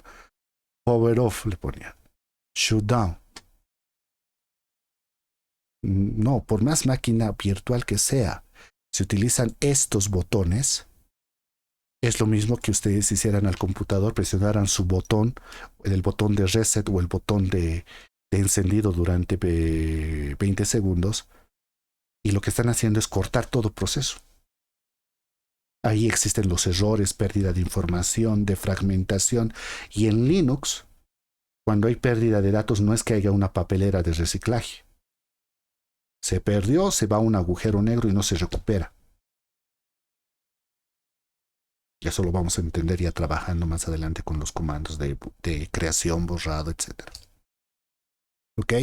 [SPEAKER 1] power off le ponían, shutdown. No, por más máquina virtual que sea, si utilizan estos botones, es lo mismo que ustedes hicieran al computador, presionaran su botón, el botón de reset o el botón de encendido durante 20 segundos, y lo que están haciendo es cortar todo proceso. Ahí existen los errores, pérdida de información, de fragmentación, y en Linux, cuando hay pérdida de datos, no es que haya una papelera de reciclaje. Se perdió, se va a un agujero negro y no se recupera. Y eso lo vamos a entender ya trabajando más adelante con los comandos de creación, borrado, etc. ¿Ok?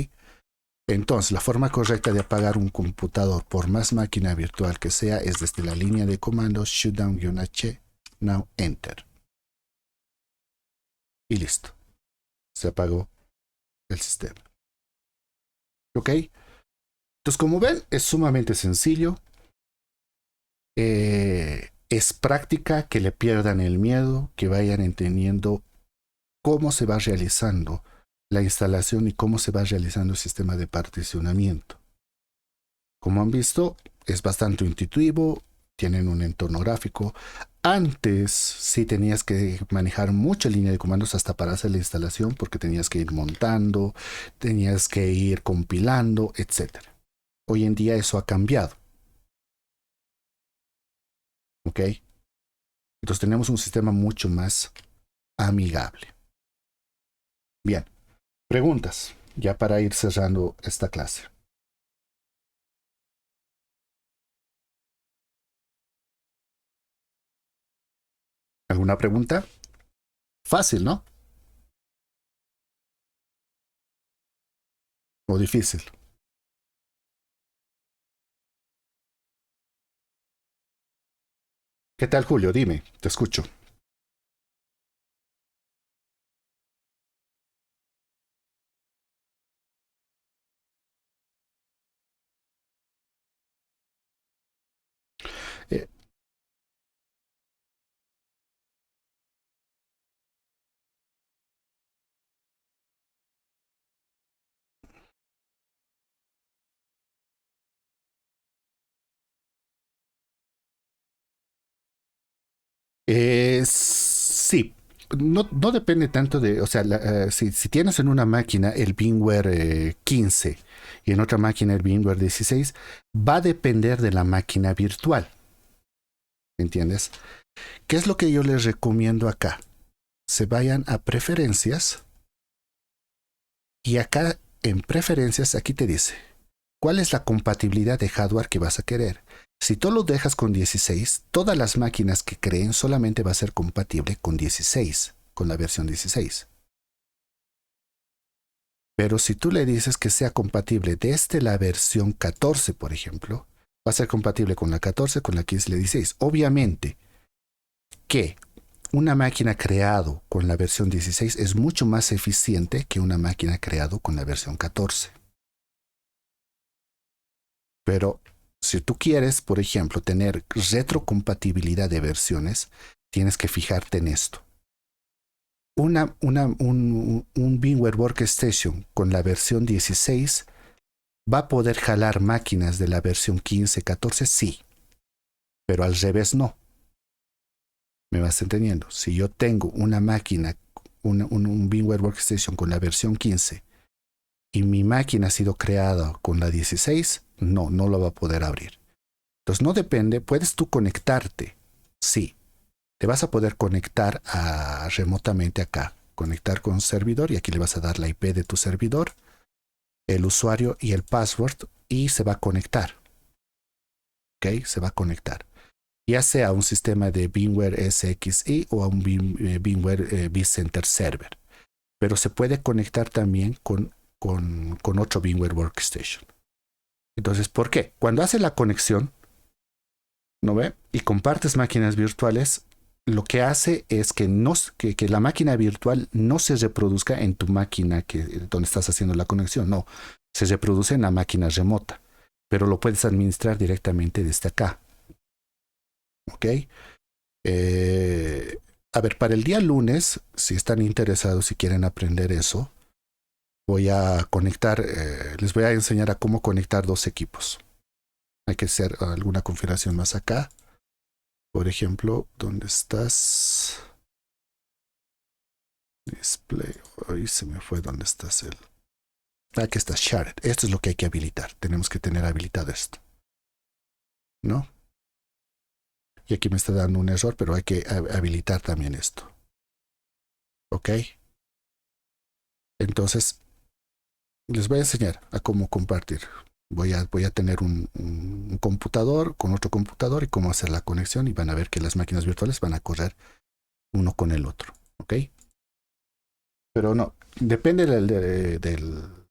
[SPEAKER 1] Entonces, la forma correcta de apagar un computador, por más máquina virtual que sea, es desde la línea de comandos shutdown-h, now enter. Y listo. Se apagó el sistema. ¿Ok? Entonces, como ven, es sumamente sencillo. Es práctica, que le pierdan el miedo, que vayan entendiendo cómo se va realizando la instalación y cómo se va realizando el sistema de particionamiento. Como han visto, es bastante intuitivo, tienen un entorno gráfico. Antes sí tenías que manejar mucha línea de comandos hasta para hacer la instalación, porque tenías que ir montando, tenías que ir compilando, etc. Hoy en día eso ha cambiado. ¿Ok? Entonces tenemos un sistema mucho más amigable. Bien, preguntas, ya para ir cerrando esta clase. ¿Alguna pregunta? Fácil, ¿no? ¿O difícil? ¿Qué tal, Julio? Dime, te escucho. Eh, sí, no depende tanto de, o sea, si tienes en una máquina el VMware 15 y en otra máquina el VMware 16, va a depender de la máquina virtual. ¿Entiendes? ¿Qué es lo que yo les recomiendo acá? Se vayan a preferencias y acá en preferencias aquí te dice cuál es la compatibilidad de hardware que vas a querer. Si tú lo dejas con 16, todas las máquinas que creen solamente va a ser compatible con 16, con la versión 16. Pero si tú le dices que sea compatible desde la versión 14, por ejemplo, va a ser compatible con la 14, con la 15 y la 16. Obviamente que una máquina creada con la versión 16 es mucho más eficiente que una máquina creada con la versión 14. Pero si tú quieres, por ejemplo, tener retrocompatibilidad de versiones, tienes que fijarte en esto. Un VMware Workstation con la versión 16 va a poder jalar máquinas de la versión 15, 14, sí, pero al revés no. ¿Me vas entendiendo? Si yo tengo una máquina, un VMware Workstation con la versión 15 y mi máquina ha sido creada con la 16, no lo va a poder abrir. Entonces no depende, puedes tú conectarte, sí, te vas a poder conectar remotamente acá, conectar con un servidor y aquí le vas a dar la IP de tu servidor, el usuario y el password y se va a conectar. ¿Ok? Se va a conectar. Ya sea a un sistema de VMware SXI o a un VMware vCenter Server. Pero se puede conectar también con otro VMware Workstation. Entonces, ¿por qué? Cuando hace la conexión, ¿no ve? Y compartes máquinas virtuales, lo que hace es que la máquina virtual no se reproduzca en tu máquina donde estás haciendo la conexión, no, se reproduce en la máquina remota, pero lo puedes administrar directamente desde acá. ¿Ok? A ver, para el día lunes, si están interesados, si quieren aprender eso, voy a conectar, les voy a enseñar a cómo conectar dos equipos. Hay que hacer alguna configuración más acá. Por ejemplo, ¿dónde estás? Display. Ahí se me fue. ¿Dónde estás? Aquí está Shared. Esto es lo que hay que habilitar. Tenemos que tener habilitado esto. ¿No? Y aquí me está dando un error, pero hay que habilitar también esto. ¿Ok? Entonces, les voy a enseñar a cómo compartir. Voy a tener un computador con otro computador y cómo hacer la conexión y van a ver que las máquinas virtuales van a correr uno con el otro. ¿Ok? Pero no, depende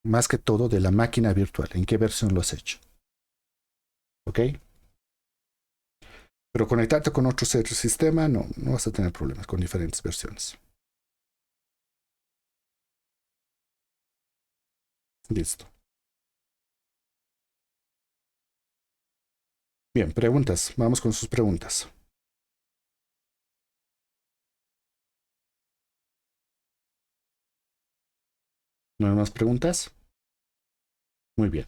[SPEAKER 1] más que todo de la máquina virtual, en qué versión lo has hecho. ¿Ok? Pero conectarte con otro sistema, no vas a tener problemas con diferentes versiones. Listo. Bien, preguntas. Vamos con sus preguntas. ¿No hay más preguntas? Muy bien.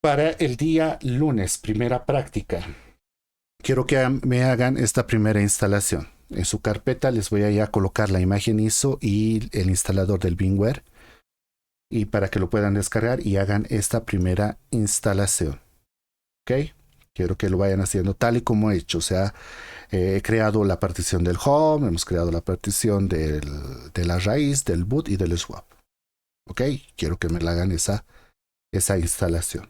[SPEAKER 1] Para el día lunes, primera práctica, quiero que me hagan esta primera instalación. En su carpeta les voy a ya colocar la imagen ISO y el instalador del VMware y para que lo puedan descargar y hagan esta primera instalación. ¿Ok? Quiero que lo vayan haciendo tal y como he hecho. O sea, he creado la partición del home, hemos creado la partición de la raíz, del boot y del swap. ¿Ok? Quiero que me la hagan esa instalación.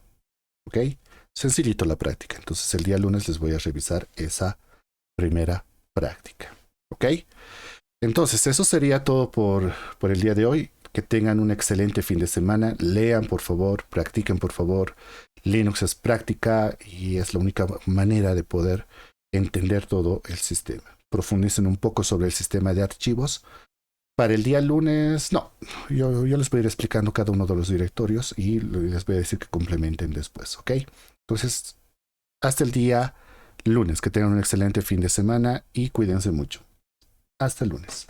[SPEAKER 1] ¿Ok? Sencillito la práctica. Entonces el día lunes les voy a revisar esa primera práctica. ¿Ok? Entonces eso sería todo por el día de hoy. Que tengan un excelente fin de semana. Lean por favor, practiquen por favor. Linux es práctica y es la única manera de poder entender todo el sistema. Profundicen un poco sobre el sistema de archivos. Para el día lunes, no, yo les voy a ir explicando cada uno de los directorios y les voy a decir que complementen después, ¿ok? Entonces, hasta el día lunes, que tengan un excelente fin de semana y cuídense mucho. Hasta el lunes.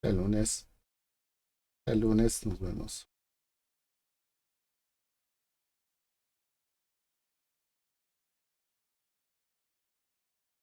[SPEAKER 1] El lunes nos vemos.